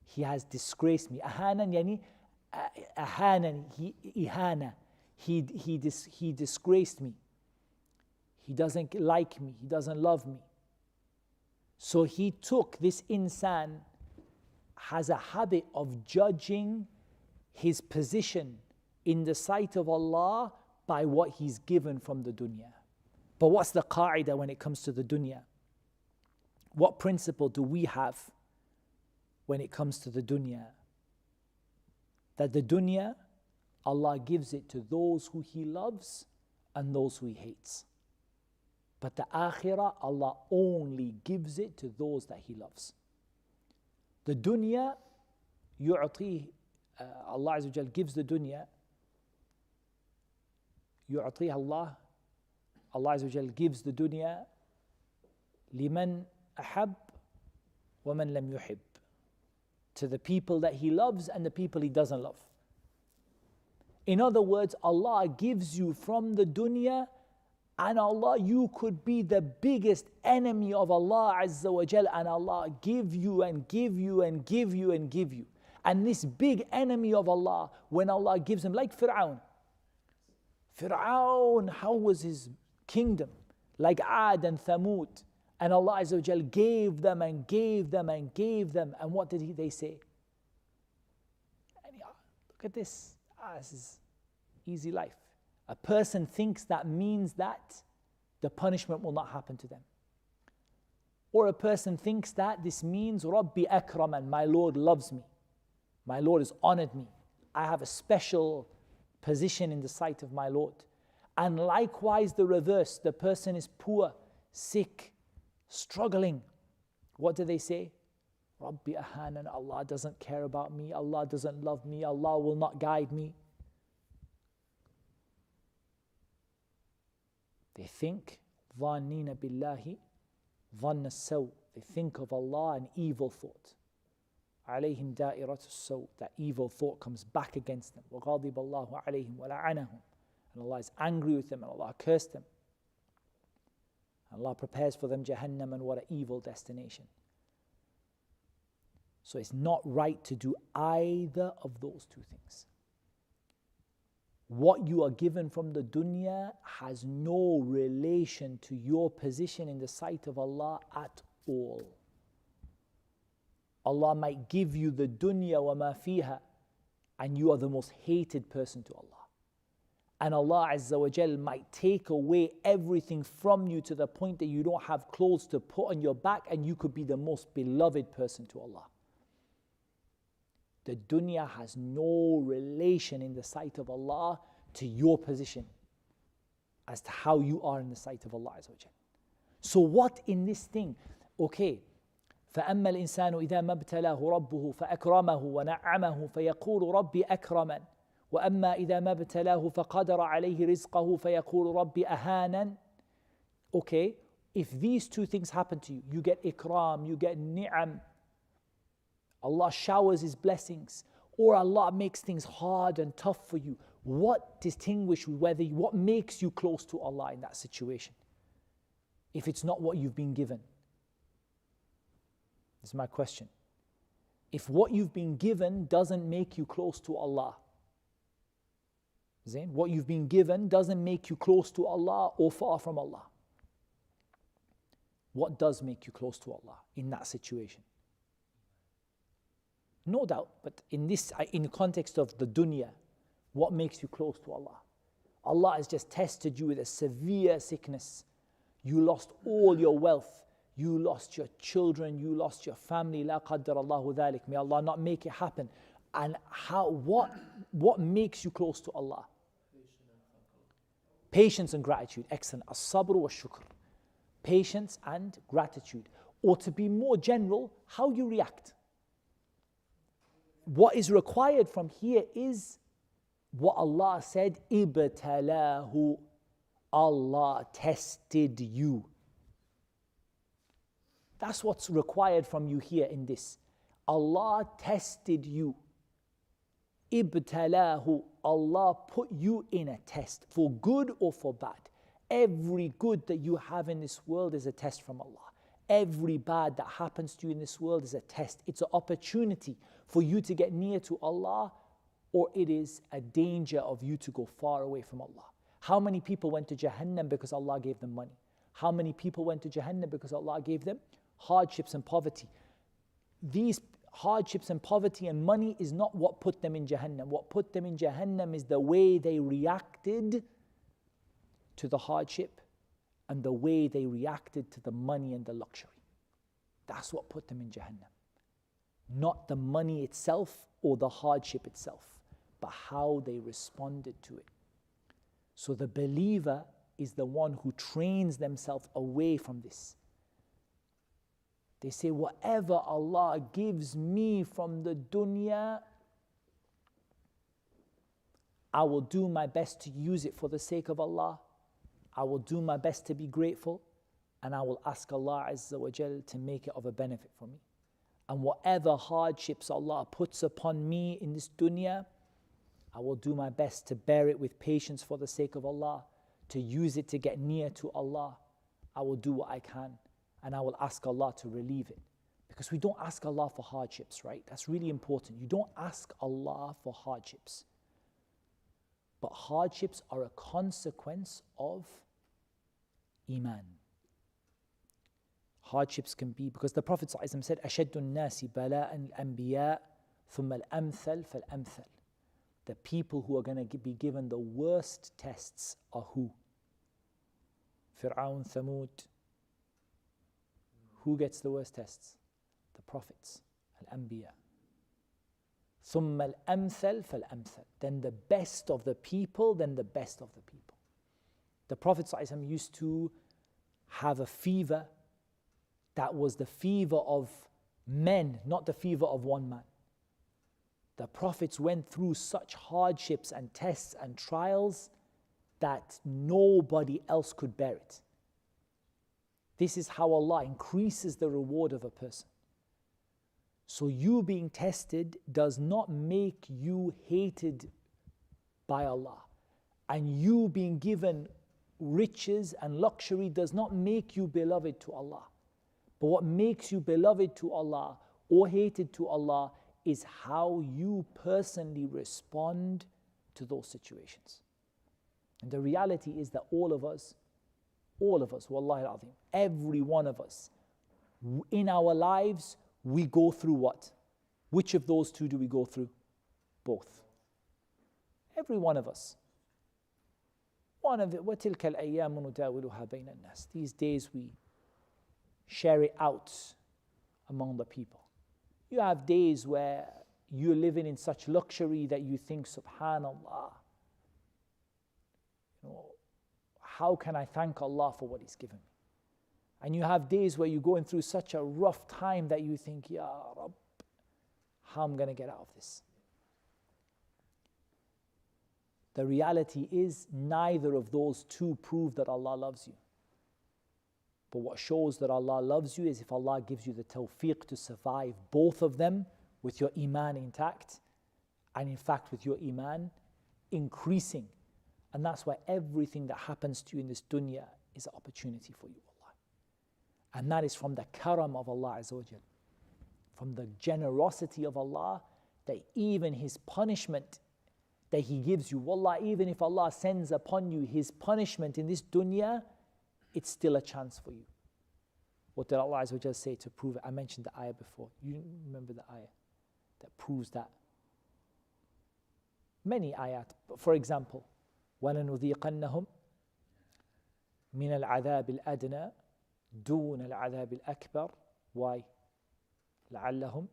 He has disgraced me. أهانا يعني أهانا, إهانة. He disgraced me. He doesn't like me. He doesn't love me. So he took, this insan has a habit of judging his position in the sight of Allah by what he's given from the dunya. But what's the qa'idah when it comes to the dunya? What principle do we have when it comes to the dunya? That the dunya, Allah gives it to those who He loves and those who He hates. But the akhirah, Allah only gives it to those that He loves. The dunya, Allah Azza wa Jal gives the dunya, Allah Azza wa Jal gives the dunya liman ahab wa man lam yuhib, to the people that He loves and the people He doesn't love. In other words, Allah gives you from the dunya, and Allah, you could be the biggest enemy of Allah Azza wa Jal, and Allah give you and give you and give you and give you. And this big enemy of Allah, when Allah gives him, like Fir'aun, how was his kingdom? Like Ad and Thamud. And Allah Azza wa Jal gave them and gave them and gave them. And what did they say? Look at this. This is easy life. A person thinks that means that the punishment will not happen to them. Or a person thinks that this means Rabbi akraman, my Lord loves me. My Lord has honored me. I have a special position in the sight of my Lord. And likewise the reverse, the person is poor, sick, struggling. What do they say? Rabbi ahanan, Allah doesn't care about me, Allah doesn't love me, Allah will not guide me. They think, ظَانِّينَ بِاللَّهِ ظَنَّ السَّوْءِ. They think of Allah an evil thought. عَلَيْهِمْ دَائِرَةُ السَّوْءِ. That evil thought comes back against them. وَغَضِبَ اللَّهُ عَلَيْهِمْ وَلَعَنَهُمْ. And Allah is angry with them and Allah cursed them. Allah prepares for them Jahannam, and what an evil destination. So it's not right to do either of those two things. What you are given from the dunya has no relation to your position in the sight of Allah at all. Allah might give you the dunya wa ma fiha, and you are the most hated person to Allah. And Allah Azza wa Jal might take away everything from you to the point that you don't have clothes to put on your back, and you could be the most beloved person to Allah. The dunya has no relation in the sight of Allah to your position as to how you are in the sight of Allah Azza wa Jal. So what in this thing? Okay, فأما الإنسان إذا ما ابتلاه ربه فأكرمه ونعمه فيقول ربي أكرمن وأما إذا ما ابتلاه فقدر عليه رزقه فيقول ربي أهانن. Okay, if these two things happen to you, you get ikram, you get ni'am, Allah showers His blessings, or Allah makes things hard and tough for you, what distinguishes what makes you close to Allah in that situation? If it's not what you've been given. This is my question. If what you've been given doesn't make you close to Allah, Zain, what you've been given doesn't make you close to Allah or far from Allah, what does make you close to Allah in that situation? No doubt, but in the context of the dunya, what makes you close to Allah? Allah has just tested you with a severe sickness. You lost all your wealth. You lost your children. You lost your family. La qaddar Allahu dhalik. May Allah not make it happen. And what makes you close to Allah? Patience and gratitude. Excellent. As-sabr wa shukr. Patience and gratitude. Or to be more general, how you react. What is required from here is what Allah said, ibtalahu, Allah tested you. That's what's required from you here in this. Allah tested you. Ibtalahu, Allah put you in a test, for good or for bad. Every good that you have in this world is a test from Allah. Every bad that happens to you in this world is a test. It's an opportunity for you to get near to Allah, or it is a danger of you to go far away from Allah. How many people went to Jahannam because Allah gave them money? How many people went to Jahannam because Allah gave them hardships and poverty? These hardships and poverty and money is not what put them in Jahannam. What put them in Jahannam is the way they reacted to the hardship and the way they reacted to the money and the luxury. That's what put them in Jahannam. Not the money itself or the hardship itself, but how they responded to it. So the believer is the one who trains themselves away from this. They say, whatever Allah gives me from the dunya, I will do my best to use it for the sake of Allah. I will do my best to be grateful, and I will ask Allah Azza wa Jal to make it of a benefit for me. And whatever hardships Allah puts upon me in this dunya, I will do my best to bear it with patience for the sake of Allah, to use it to get near to Allah. I will do what I can, and I will ask Allah to relieve it. Because we don't ask Allah for hardships, right? That's really important. You don't ask Allah for hardships. But hardships are a consequence of Iman. Hardships can be, because the Prophet ﷺ said, أَشَدُّ النَّاسِ بَلَاءً الْأَنْبِيَاء ثُمَّ الْأَمْثَلْ فَالْأَمْثَلْ. The people who are going to be given the worst tests are who? Fir'aun, Thamud. Who gets the worst tests? The prophets, Al-Anbiya. ثُمَّ الْأَمْثَلْ فَالْأَمْثَلْ. Then the best of the people, then the best of the people. The Prophet ﷺ used to have a fever that was the fever of men, not the fever of one man. The prophets went through such hardships and tests and trials that nobody else could bear it. This is how Allah increases the reward of a person. So you being tested does not make you hated by Allah. And you being given riches and luxury does not make you beloved to Allah. But what makes you beloved to Allah or hated to Allah is how you personally respond to those situations. And the reality is that all of us, wallahi al-azim, every one of us, in our lives, we go through what? Which of those two do we go through? Both. Every one of us. One of it, وَتِلْكَ الْأَيَّامُ نُدَاوِلُهَا بَيْنَ النَّاسِ. These days we share it out among the people. You have days where you're living in such luxury that you think, subhanallah, how can I thank Allah for what He's given me? And you have days where you're going through such a rough time that you think, Ya Rabb, how am I going to get out of this? The reality is neither of those two prove that Allah loves you. But what shows that Allah loves you is if Allah gives you the tawfiq to survive both of them with your iman intact, and in fact with your iman increasing. And that's why everything that happens to you in this dunya is an opportunity for you, Allah. And that is from the karam of Allah Azza wa Jal, from the generosity of Allah, that even His punishment that He gives you, wallah, even if Allah sends upon you His punishment in this dunya, it's still a chance for you. What did Allah Azza wa Jal say to prove it? I mentioned the ayah before. You remember the ayah that proves that? Many ayat. For example, وَلَنُذِيقَنَّهُمْ مِنَ الْعَذَابِ الْأَدْنَى دُونَ الْعَذَابِ الْأَكْبَرِ. Why? لَعَلَّهُمْ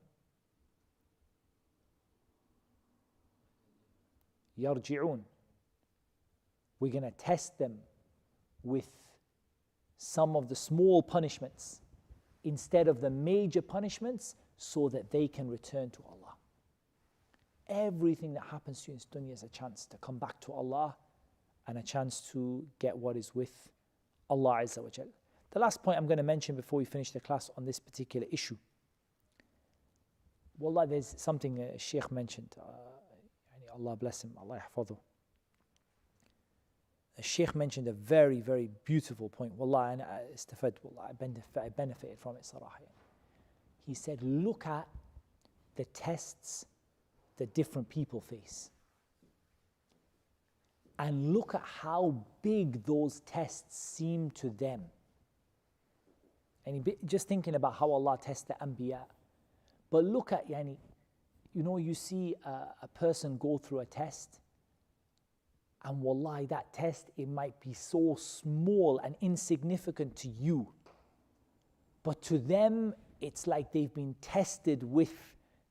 يَرْجِعُونَ. We're going to test them with some of the small punishments instead of the major punishments so that they can return to Allah. Everything that happens to you in this dunya is a chance to come back to Allah and a chance to get what is with Allah Azza wa Jal. The last point I'm going to mention before we finish the class on this particular issue. Wallah, there's something Shaykh mentioned. Allah bless him, Allah yahfadhu. The Shaykh mentioned a very, very beautiful point. Wallah, and I benefited from it, sarah. He said, look at the tests that different people face. And look at how big those tests seem to them. And just thinking about how Allah tests the Anbiya. But look at, you see a person go through a test, and wallahi, that test, it might be so small and insignificant to you. But to them, it's like they've been tested with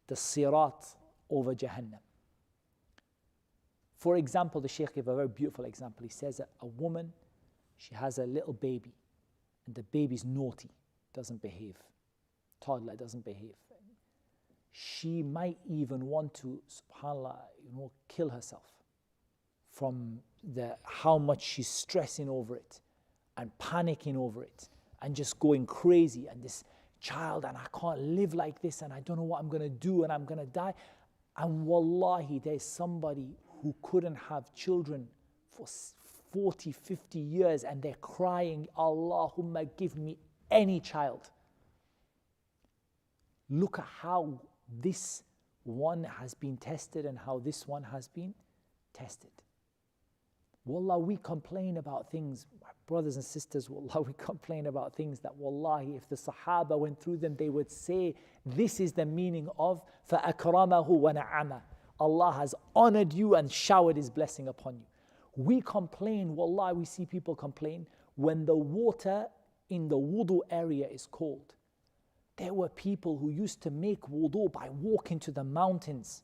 the sirat over Jahannam. For example, the Shaykh gave a very beautiful example. He says that a woman, she has a little baby, and the baby's naughty, doesn't behave. Toddler doesn't behave. She might even want to, subhanAllah, kill herself from how much she's stressing over it and panicking over it and just going crazy, and this child, and I can't live like this, and I don't know what I'm going to do, and I'm going to die. And wallahi, there's somebody who couldn't have children for 40, 50 years, and they're crying, Allahumma give me any child. Look at how this one has been tested and how this one has been tested. Wallah, we complain about things, my brothers and sisters, wallah, we complain about things that wallahi, if the Sahaba went through them, they would say, this is the meaning of فَأَكْرَمَهُ وَنَعَمَهُ. Allah has honored you and showered His blessing upon you. We complain, wallah, we see people complain when the water in the wudu area is cold. There were people who used to make wudu by walking to the mountains.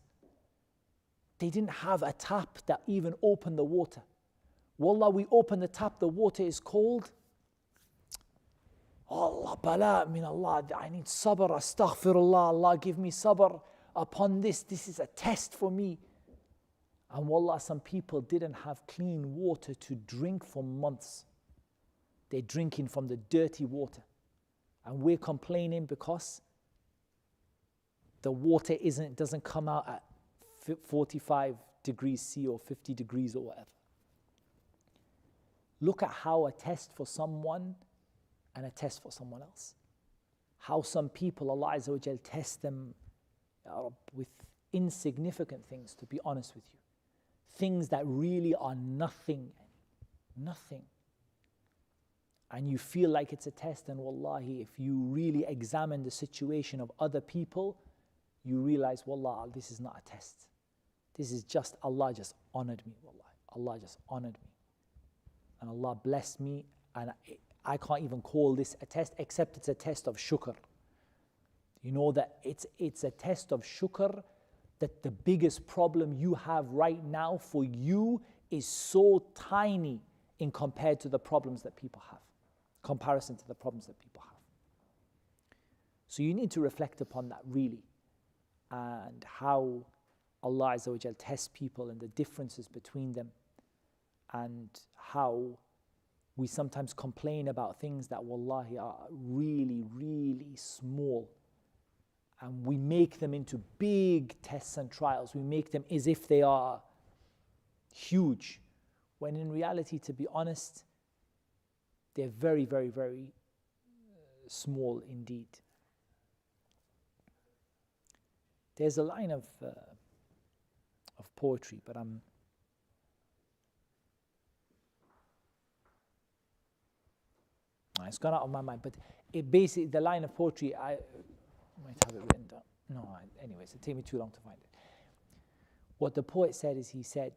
They didn't have a tap that even opened the water. Wallah, we open the tap, the water is cold. Allah, bala min Allah, I need sabr, astaghfirullah, Allah give me sabr upon this. This is a test for me. And wallah, some people didn't have clean water to drink for months. They're drinking from the dirty water. And we're complaining because the water doesn't come out at 45 degrees C or 50 degrees or whatever. Look at how a test for someone and a test for someone else. How some people, Allah Azza wa Jal, test them with insignificant things, to be honest with you. Things that really are nothing. And you feel like it's a test, and wallahi, if you really examine the situation of other people, you realize, wallah, this is not a test. This is just, Allah just honored me, wallahi. Allah just honored me. And Allah blessed me, and I can't even call this a test, except it's a test of shukr. You know that it's a test of shukr that the biggest problem you have right now for you is so tiny in compared to the problems that people have, comparison to the problems that people have. So you need to reflect upon that really, and how Allah Azza wa Jal tests people and the differences between them, and how we sometimes complain about things that wallahi are really, really small, and we make them into big tests and trials. We make them as if they are huge, when in reality, to be honest, they're very, very, very small indeed. There's a line of poetry, but it's gone out of my mind. But it basically, the line of poetry, I might have it written down. No, anyways, it'd take me too long to find it. What the poet said is, he said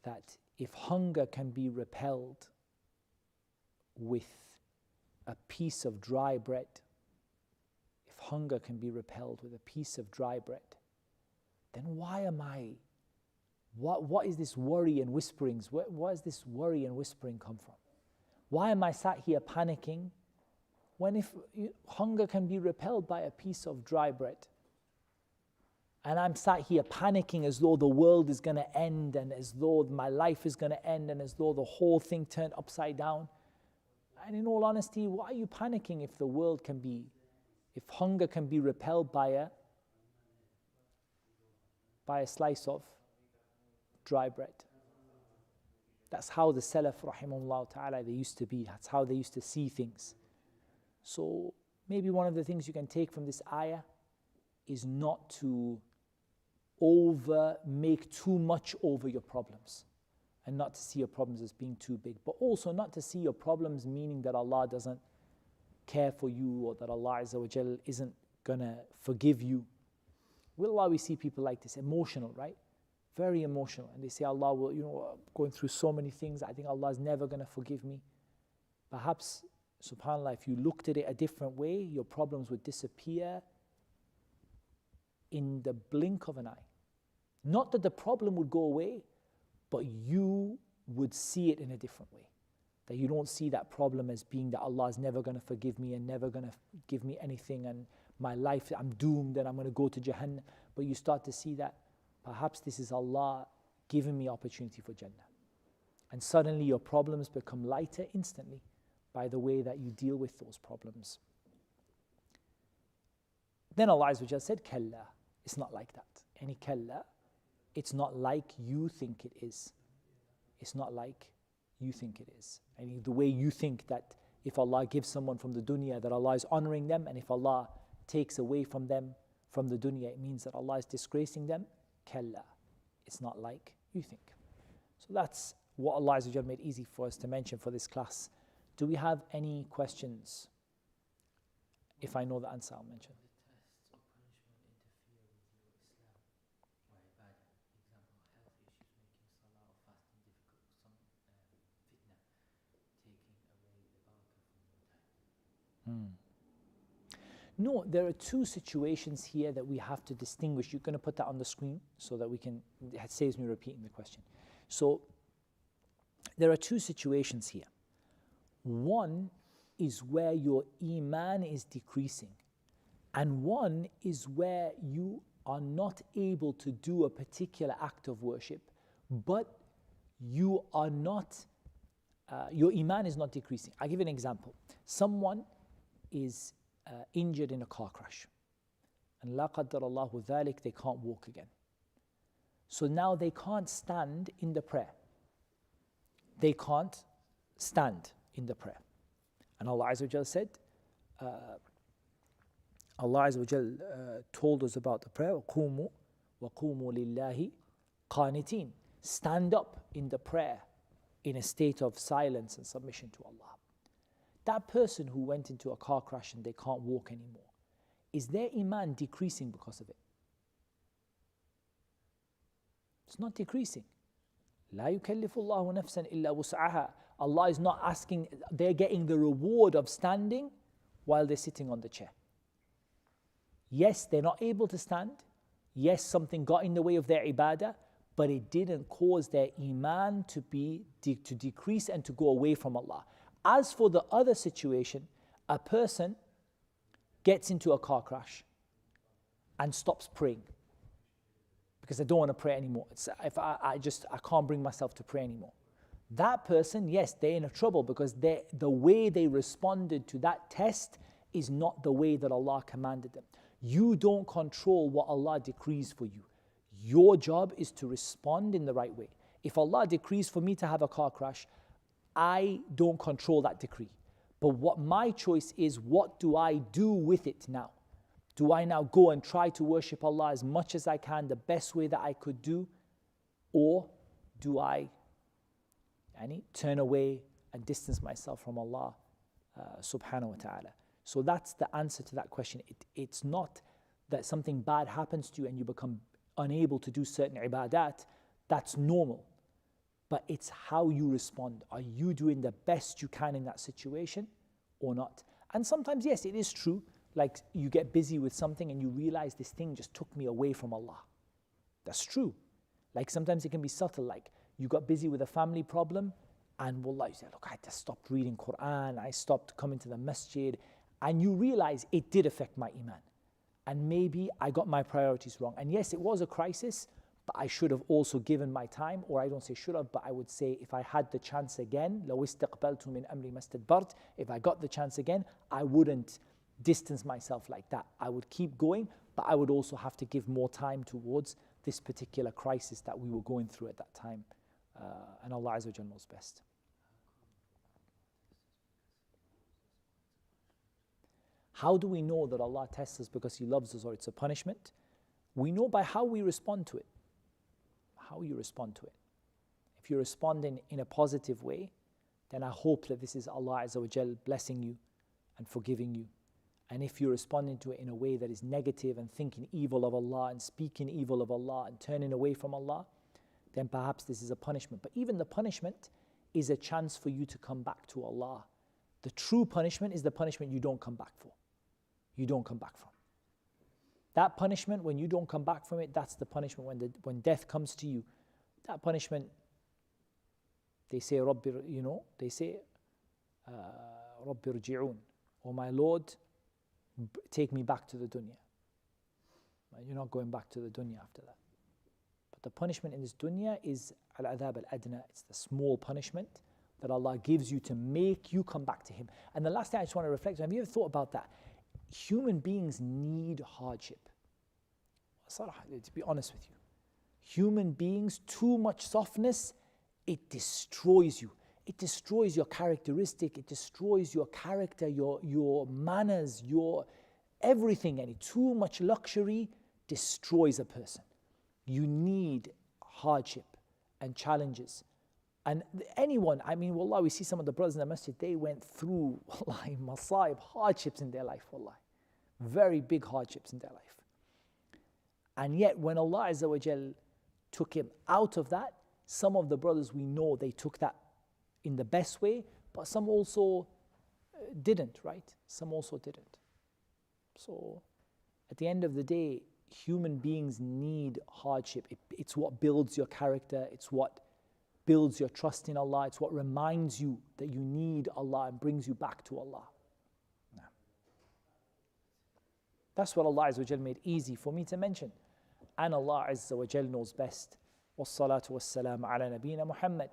that if hunger can be repelled with a piece of dry bread, if hunger can be repelled with a piece of dry bread, then why am I, what is this worry and whisperings? Where is this worry and whispering come from? Why am I sat here panicking when if hunger can be repelled by a piece of dry bread? And I'm sat here panicking as though the world is going to end, and as though my life is going to end, and as though the whole thing turned upside down. And in all honesty, why are you panicking if the world can be, if hunger can be repelled by a slice of dry bread? That's how the Salaf, rahimahullah ta'ala, they used to be. That's how they used to see things. So maybe one of the things you can take from this ayah is not to make too much over your problems, and not to see your problems as being too big, but also not to see your problems meaning that Allah doesn't care for you, or that Allah Azza wa Jal isn't gonna forgive you. Wallah, we see people like this, emotional, right? Very emotional, and they say, Allah will, I'm going through so many things, I think Allah is never going to forgive me. Perhaps, subhanAllah, if you looked at it a different way, your problems would disappear in the blink of an eye. Not that the problem would go away, but you would see it in a different way. That you don't see that problem as being that Allah is never going to forgive me and never going to give me anything, and my life, I'm doomed and I'm going to go to Jahannam. But you start to see that perhaps this is Allah giving me opportunity for Jannah. And suddenly your problems become lighter instantly by the way that you deal with those problems. Then Allah Azza wa Jalla said, Kalla. It's not like that. Any kalla, it's not like you think it is. It's not like you think it is. And the way you think that if Allah gives someone from the dunya, that Allah is honoring them, and if Allah takes away from them from the dunya, it means that Allah is disgracing them. Kalla. It's not like you think. So that's what Allah Azza wa Jalla made easy for us to mention for this class. Do we have any questions? If I know the answer, I'll mention. No, there are two situations here that we have to distinguish. You're going to put that on the screen so that we can, it saves me repeating the question. So there are two situations here. One is where your iman is decreasing, and one is where you are not able to do a particular act of worship, but you are not, your iman is not decreasing. I'll give you an example. Someone is injured in a car crash, and la qaddar Allahu dhalik, they can't walk again. So now they can't stand in the prayer. They can't stand in the prayer. And Allah Azza wa Jal said, Allah Azza wa Jal told us about the prayer, وَقُومُوا لِلَّهِ قَانِتِينَ. Stand up in the prayer in a state of silence and submission to Allah. That person who went into a car crash and they can't walk anymore, is their iman decreasing because of it? It's not decreasing. لا يكلف الله نفسا إلا وسعها. Allah is not asking, they're getting the reward of standing while they're sitting on the chair. Yes, they're not able to stand. Yes, something got in the way of their ibadah, but it didn't cause their iman to decrease and to go away from Allah. As for the other situation, a person gets into a car crash and stops praying because I don't want to pray anymore. I can't bring myself to pray anymore. That person, yes, they're in a trouble because the way they responded to that test is not the way that Allah commanded them. You don't control what Allah decrees for you. Your job is to respond in the right way. If Allah decrees for me to have a car crash, I don't control that decree. But what my choice is, what do I do with it now? Do I now go and try to worship Allah as much as I can, the best way that I could do? Or do I turn away and distance myself from Allah subhanahu wa ta'ala? So that's the answer to that question. It's not that something bad happens to you and you become unable to do certain ibadat. That's normal. But it's how you respond. Are you doing the best you can in that situation or not? And sometimes, yes, it is true. Like you get busy with something and you realize this thing just took me away from Allah. That's true. Like sometimes it can be subtle. Like you got busy with a family problem and wallah, you say, look, I just stopped reading Quran. I stopped coming to the masjid. And you realize it did affect my iman. And maybe I got my priorities wrong. And yes, it was a crisis, but I should have also given my time, or I don't say should have, but I would say if I had the chance again, لو استقبلت من أمري ما استدبرت, if I got the chance again, I wouldn't distance myself like that. I would keep going, but I would also have to give more time towards this particular crisis that we were going through at that time. And Allah Azza wa Jalla knows best. How do we know that Allah tests us because He loves us or it's a punishment? We know by how we respond to it. How you respond to it. If you respond in a positive way, then I hope that this is Allah Azza wa Jal blessing you and forgiving you. And if you're responding to it in a way that is negative and thinking evil of Allah and speaking evil of Allah and turning away from Allah, then perhaps this is a punishment. But even the punishment is a chance for you to come back to Allah. The true punishment is the punishment you don't come back for. You don't come back from. That punishment, when you don't come back from it, that's the punishment when death comes to you. That punishment, they say, Rabbi, they say, Rabbi rji'un, oh my Lord, take me back to the dunya. You're not going back to the dunya after that. But the punishment in this dunya is al-adhab al-adna. It's the small punishment that Allah gives you to make you come back to Him. And the last thing I just want to reflect on, have you ever thought about that? Human beings need hardship. To be honest with you, human beings, too much softness, it destroys you. It destroys your characteristic, it destroys your character, your manners, your everything. And too much luxury destroys a person. You need hardship and challenges. And anyone, wallah, we see some of the brothers in the masjid, they went through, wallahi, masaib, hardships in their life, wallahi. Very big hardships in their life. And yet when Allah Azza wa Jal took him out of that, some of the brothers we know, they took that in the best way, but some also didn't, right? Some also didn't. So at the end of the day, human beings need hardship. It's what builds your character, it's what builds your trust in Allah, it's what reminds you that you need Allah and brings you back to Allah. That's what Allah Azza wa Jal made easy for me to mention. And Allah Azza wa Jal knows best. Wassalatu wassalamu ala nabiyyina Muhammad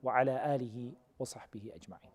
wa ala alihi wa sahbihi ajma'in.